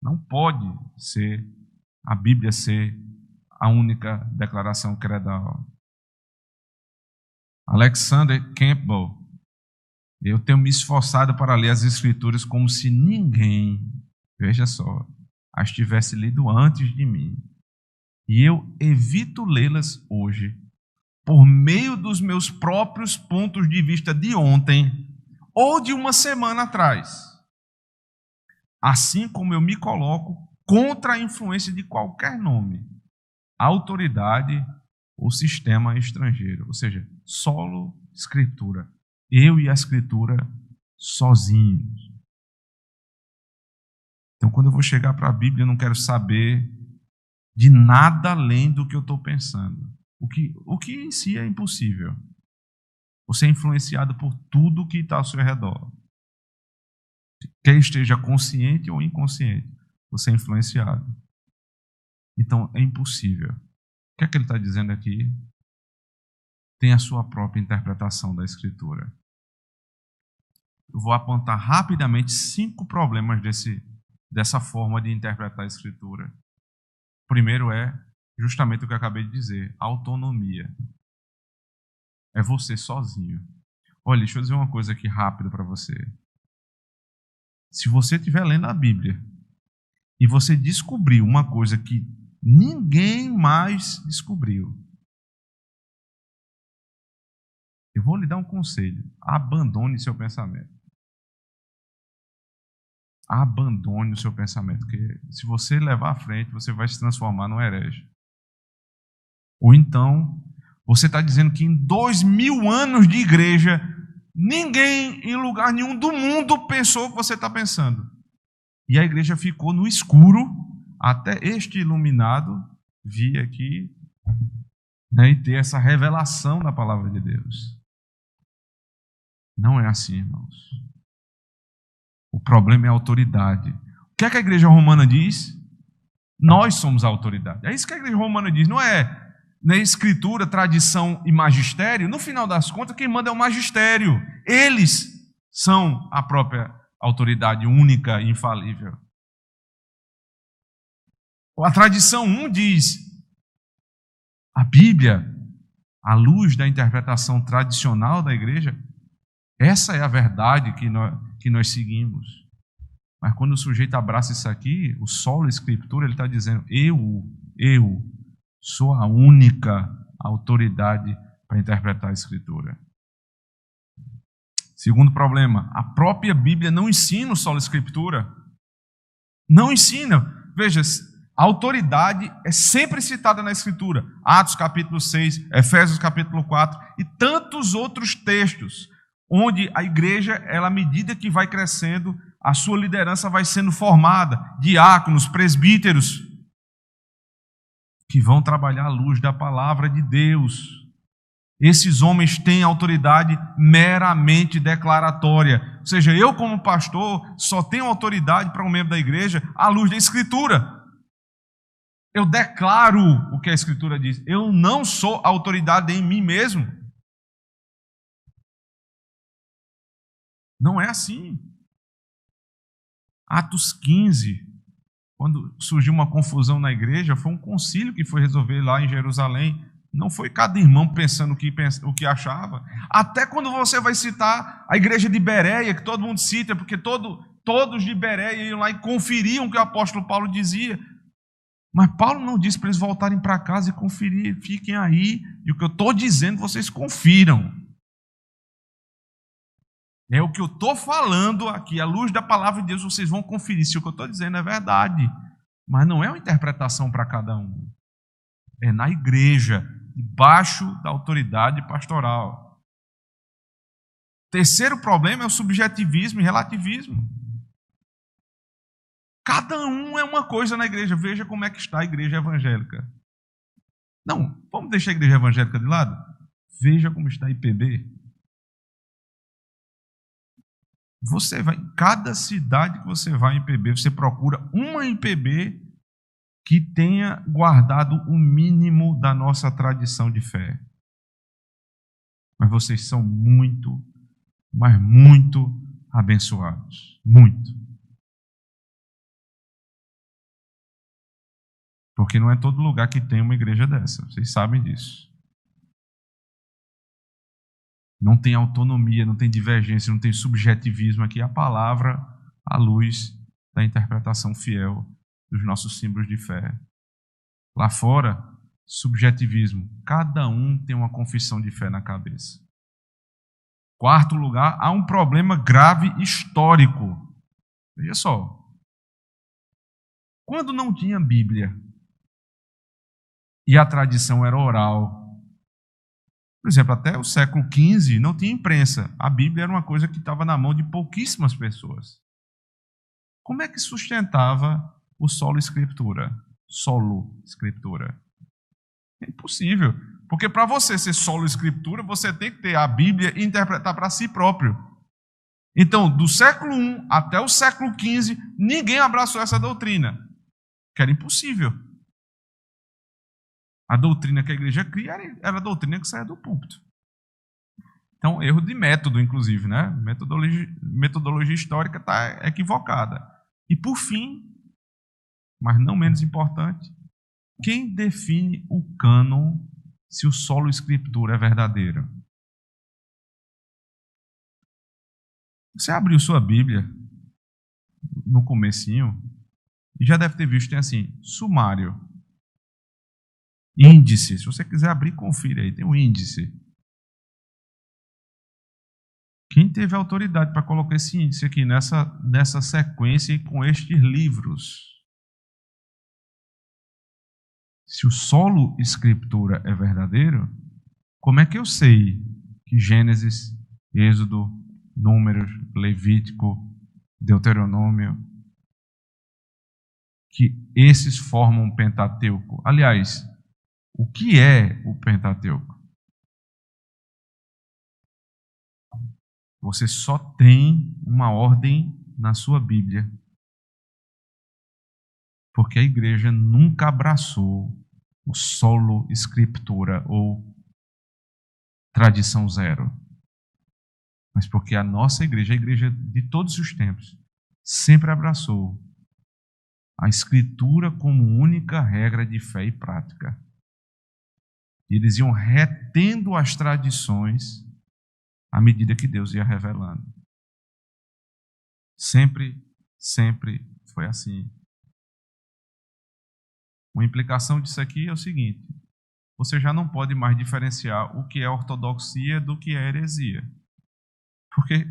Não pode ser a Bíblia ser a única declaração credal. Alexander Campbell: eu tenho me esforçado para ler as Escrituras como se ninguém, veja só, as tivesse lido antes de mim. E eu evito lê-las hoje, por meio dos meus próprios pontos de vista de ontem ou de uma semana atrás. Assim como eu me coloco contra a influência de qualquer nome, autoridade ou sistema estrangeiro. Ou seja, solo Escritura. Eu e a Escritura sozinhos. Então, quando eu vou chegar para a Bíblia, eu não quero saber de nada além do que eu estou pensando. O que em si é impossível. Você é influenciado por tudo que está ao seu redor. Quer esteja consciente ou inconsciente, você é influenciado. Então, é impossível. O que é que ele está dizendo aqui? tem a sua própria interpretação da Escritura. Eu vou apontar rapidamente 5 problemas dessa forma de interpretar a Escritura. O primeiro é justamente o que eu acabei de dizer, autonomia. É você sozinho. Olha, deixa eu dizer uma coisa aqui rápido para você. Se você estiver lendo a Bíblia e você descobrir uma coisa que ninguém mais descobriu, eu vou lhe dar um conselho. Abandone seu pensamento. Abandone o seu pensamento, porque se você levar à frente, você vai se transformar num herege. Ou então, você está dizendo que em 2000 anos de igreja, ninguém em lugar nenhum do mundo pensou o que você está pensando. E a igreja ficou no escuro, até este iluminado vir aqui, né, e ter essa revelação da palavra de Deus. Não é assim, irmãos. O problema é a autoridade. O que é que a igreja romana diz? Nós somos a autoridade. É isso que a igreja romana diz. Não é escritura, tradição e magistério. No final das contas, quem manda é o magistério. Eles são a própria autoridade única e infalível. A tradição 1 diz: a Bíblia, à luz da interpretação tradicional da igreja, essa é a verdade que nós seguimos. Mas quando o sujeito abraça isso aqui, o solo escritura, ele está dizendo: eu sou a única autoridade para interpretar a Escritura. Segundo problema, a própria Bíblia não ensina o solo escritura. Não ensina. Veja, a autoridade é sempre citada na Escritura. Atos capítulo 6, Efésios capítulo 4 e tantos outros textos, onde a igreja, ela, à medida que vai crescendo, a sua liderança vai sendo formada, diáconos, presbíteros, que vão trabalhar à luz da palavra de Deus. Esses homens têm autoridade meramente declaratória. Ou seja, eu como pastor só tenho autoridade para um membro da igreja à luz da Escritura. Eu declaro o que a Escritura diz. Eu não sou autoridade em mim mesmo. Não é assim. Atos 15, quando surgiu uma confusão na igreja, foi um concílio que foi resolver lá em Jerusalém. Não foi cada irmão pensando o que achava. Até quando você vai citar a igreja de Bereia, que todo mundo cita, porque todos de Bereia iam lá e conferiam o que o apóstolo Paulo dizia. Mas Paulo não disse para eles voltarem para casa e conferir. Fiquem aí, e o que eu estou dizendo vocês confiram. É o que eu estou falando aqui, à luz da palavra de Deus, vocês vão conferir se o que eu estou dizendo é verdade. Mas não é uma interpretação para cada um. É na igreja, debaixo da autoridade pastoral. Terceiro problema é o subjetivismo e relativismo. Cada um é uma coisa na igreja. Veja como é que está a igreja evangélica. Não, vamos deixar a igreja evangélica de lado? Veja como está a IPB. Você vai, em cada cidade que você vai em IPB, você procura uma IPB que tenha guardado o mínimo da nossa tradição de fé. Mas vocês são muito, mas muito abençoados. Muito. Porque não é todo lugar que tem uma igreja dessa. Vocês sabem disso. Não tem autonomia, não tem divergência, não tem subjetivismo aqui. A palavra à luz da interpretação fiel dos nossos símbolos de fé. Lá fora, subjetivismo. Cada um tem uma confissão de fé na cabeça. Quarto lugar, há um problema grave histórico. Veja só. Quando não tinha Bíblia e a tradição era oral, por exemplo, até o século XV não tinha imprensa. A Bíblia era uma coisa que estava na mão de pouquíssimas pessoas. Como é que sustentava o solo escritura? Solo escritura. É impossível. Porque para você ser solo escritura, você tem que ter a Bíblia e interpretar para si próprio. Então, do século I até o século XV, ninguém abraçou essa doutrina. Que era impossível. A doutrina que a igreja cria era a doutrina que saía do púlpito. Então, erro de método, inclusive, né? Metodologia histórica está equivocada. E, por fim, mas não menos importante, quem define o cânon se o solo escritura é verdadeiro? Você abriu sua Bíblia no comecinho e já deve ter visto, tem assim, sumário, índice. Se você quiser abrir, confira aí, tem um índice. Quem teve autoridade para colocar esse índice aqui nessa sequência e com estes livros? Se o solo escritura é verdadeiro, como é que eu sei que Gênesis, Êxodo, Números, Levítico, Deuteronômio, que esses formam um Pentateuco? Aliás, o que é o Pentateuco? Você só tem uma ordem na sua Bíblia, porque a igreja nunca abraçou o solo escritura ou tradição zero. Mas porque a nossa igreja, a igreja de todos os tempos, sempre abraçou a escritura como única regra de fé e prática. E eles iam retendo as tradições à medida que Deus ia revelando. Sempre foi assim. Uma implicação disso aqui é o seguinte: você já não pode mais diferenciar o que é ortodoxia do que é heresia. Porque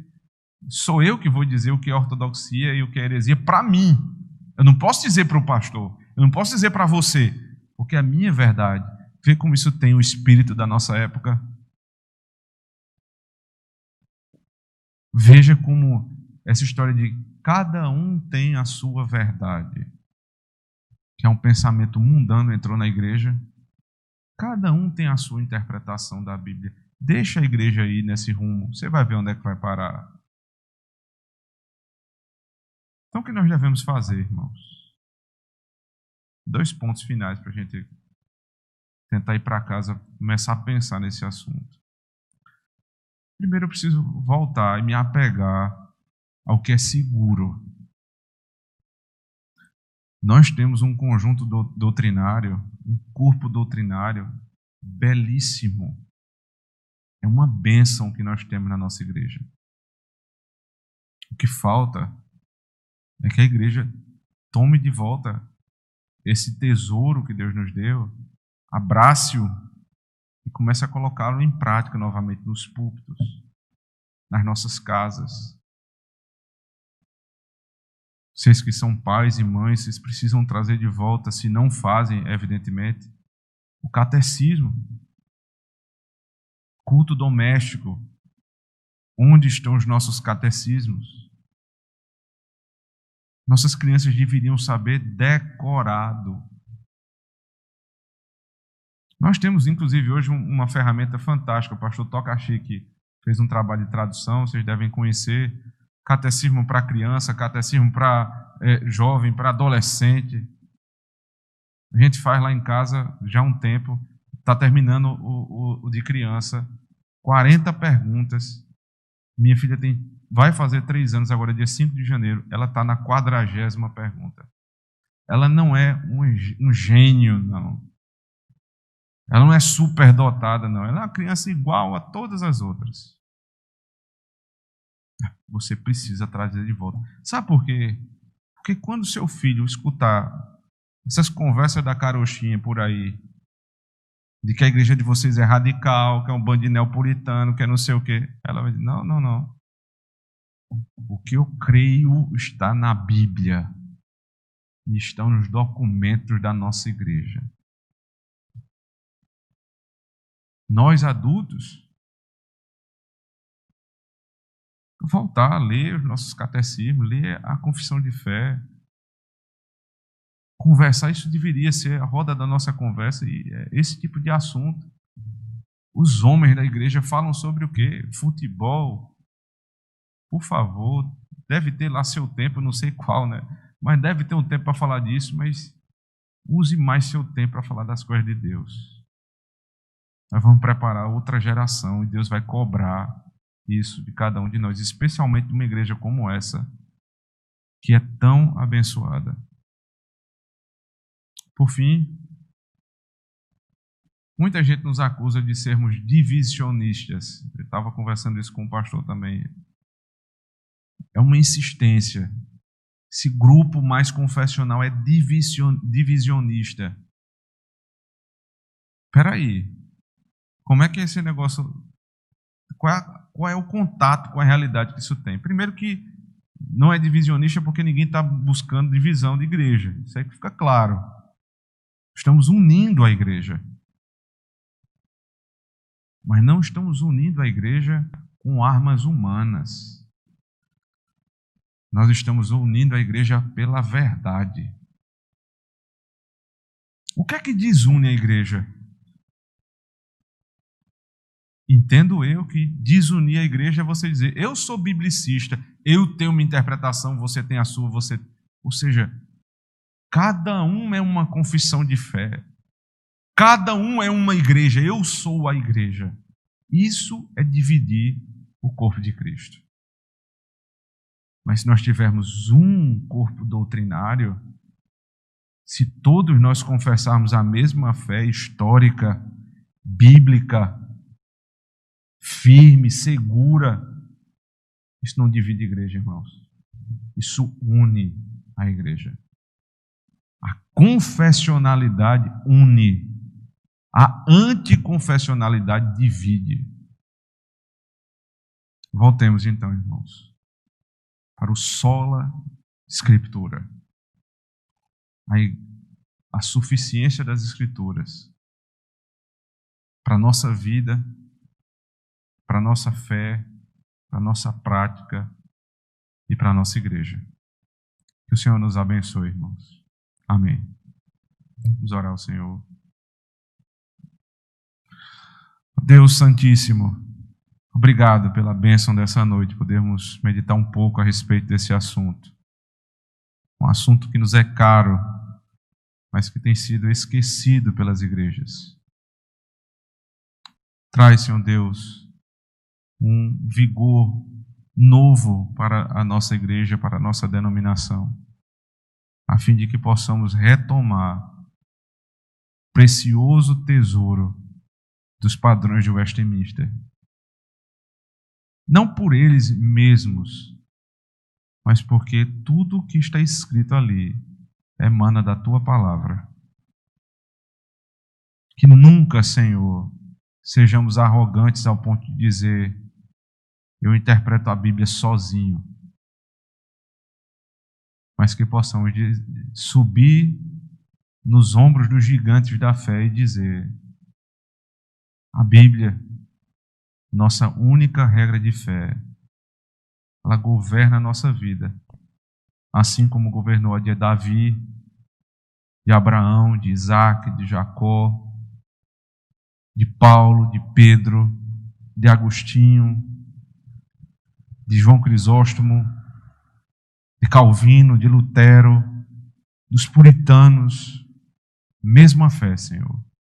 sou eu que vou dizer o que é ortodoxia e o que é heresia para mim. Eu não posso dizer para o pastor, eu não posso dizer para você, porque a minha verdade. Vê como isso tem o espírito da nossa época. Veja como essa história de cada um tem a sua verdade, que é um pensamento mundano, entrou na igreja. Cada um tem a sua interpretação da Bíblia. Deixa a igreja aí nesse rumo. Você vai ver onde é que vai parar. Então, o que nós devemos fazer, irmãos? 2 pontos finais para a gente tentar ir para casa, começar a pensar nesse assunto. Primeiro, eu preciso voltar e me apegar ao que é seguro. Nós temos um conjunto doutrinário, um corpo doutrinário belíssimo. É uma bênção que nós temos na nossa igreja. O que falta é que a igreja tome de volta esse tesouro que Deus nos deu, abrace-o e comece a colocá-lo em prática novamente nos púlpitos, nas nossas casas. Vocês que são pais e mães, vocês precisam trazer de volta, se não fazem, evidentemente, o catecismo. Culto doméstico. Onde estão os nossos catecismos? Nossas crianças deveriam saber decorado. Nós temos, inclusive, hoje uma ferramenta fantástica. O pastor Tokashi, que fez um trabalho de tradução, vocês devem conhecer. Catecismo para criança, catecismo para jovem, para adolescente. A gente faz lá em casa já há um tempo. Está terminando o de criança. 40 perguntas. Minha filha vai fazer 3 anos agora, dia 5 de janeiro. Ela está na 40ª pergunta. Ela não é um gênio, não. Ela não é superdotada, não. Ela é uma criança igual a todas as outras. Você precisa trazer de volta. Sabe por quê? Porque quando seu filho escutar essas conversas da carochinha por aí, de que a igreja de vocês é radical, que é um bando de neopuritano, que é não sei o quê, ela vai dizer, não. O que eu creio está na Bíblia e estão nos documentos da nossa igreja. Nós adultos, voltar a ler os nossos catecismos, ler a confissão de fé, conversar, isso deveria ser a roda da nossa conversa, e esse tipo de assunto. Os homens da igreja falam sobre o quê? Futebol. Por favor, deve ter lá seu tempo, não sei qual, né? Mas deve ter um tempo para falar disso, mas use mais seu tempo para falar das coisas de Deus. Nós vamos preparar outra geração e Deus vai cobrar isso de cada um de nós, especialmente de uma igreja como essa, que é tão abençoada. Por fim, muita gente nos acusa de sermos divisionistas. Eu estava conversando isso com o pastor também. É uma insistência. Esse grupo mais confessional é divisionista. Espera aí. Como é que é esse negócio? Qual é o contato com a realidade que isso tem? Primeiro que não é divisionista porque ninguém está buscando divisão de igreja. Isso aí fica claro. Estamos unindo a igreja. Mas não estamos unindo a igreja com armas humanas. Nós estamos unindo a igreja pela verdade. O que é que desune a igreja? Entendo eu que desunir a igreja é você dizer, eu sou biblicista, eu tenho uma interpretação, você tem a sua, você... Ou seja, cada um é uma confissão de fé. Cada um é uma igreja, eu sou a igreja. Isso é dividir o corpo de Cristo. Mas se nós tivermos um corpo doutrinário, se todos nós confessarmos a mesma fé histórica, bíblica, firme, segura, isso não divide a igreja, irmãos. Isso une a igreja. A confessionalidade une. A anticonfessionalidade divide. Voltemos então, irmãos, para o sola Escritura. A suficiência das Escrituras para a nossa vida, para a nossa fé, para a nossa prática e para a nossa igreja. Que o Senhor nos abençoe, irmãos. Amém. Vamos orar ao Senhor. Deus Santíssimo, obrigado pela bênção dessa noite, podermos meditar um pouco a respeito desse assunto. Um assunto que nos é caro, mas que tem sido esquecido pelas igrejas. Traz, Senhor Deus, um vigor novo para a nossa igreja, para a nossa denominação, a fim de que possamos retomar o precioso tesouro dos padrões de Westminster. Não por eles mesmos, mas porque tudo o que está escrito ali emana da Tua palavra. Que nunca, Senhor, sejamos arrogantes ao ponto de dizer, eu interpreto a Bíblia sozinho, mas que possamos subir nos ombros dos gigantes da fé e dizer, a Bíblia, nossa única regra de fé, ela governa a nossa vida, assim como governou a de Davi, de Abraão, de Isaac, de Jacó, de Paulo, de Pedro, de Agostinho, de João Crisóstomo, de Calvino, de Lutero, dos puritanos, mesma fé, Senhor.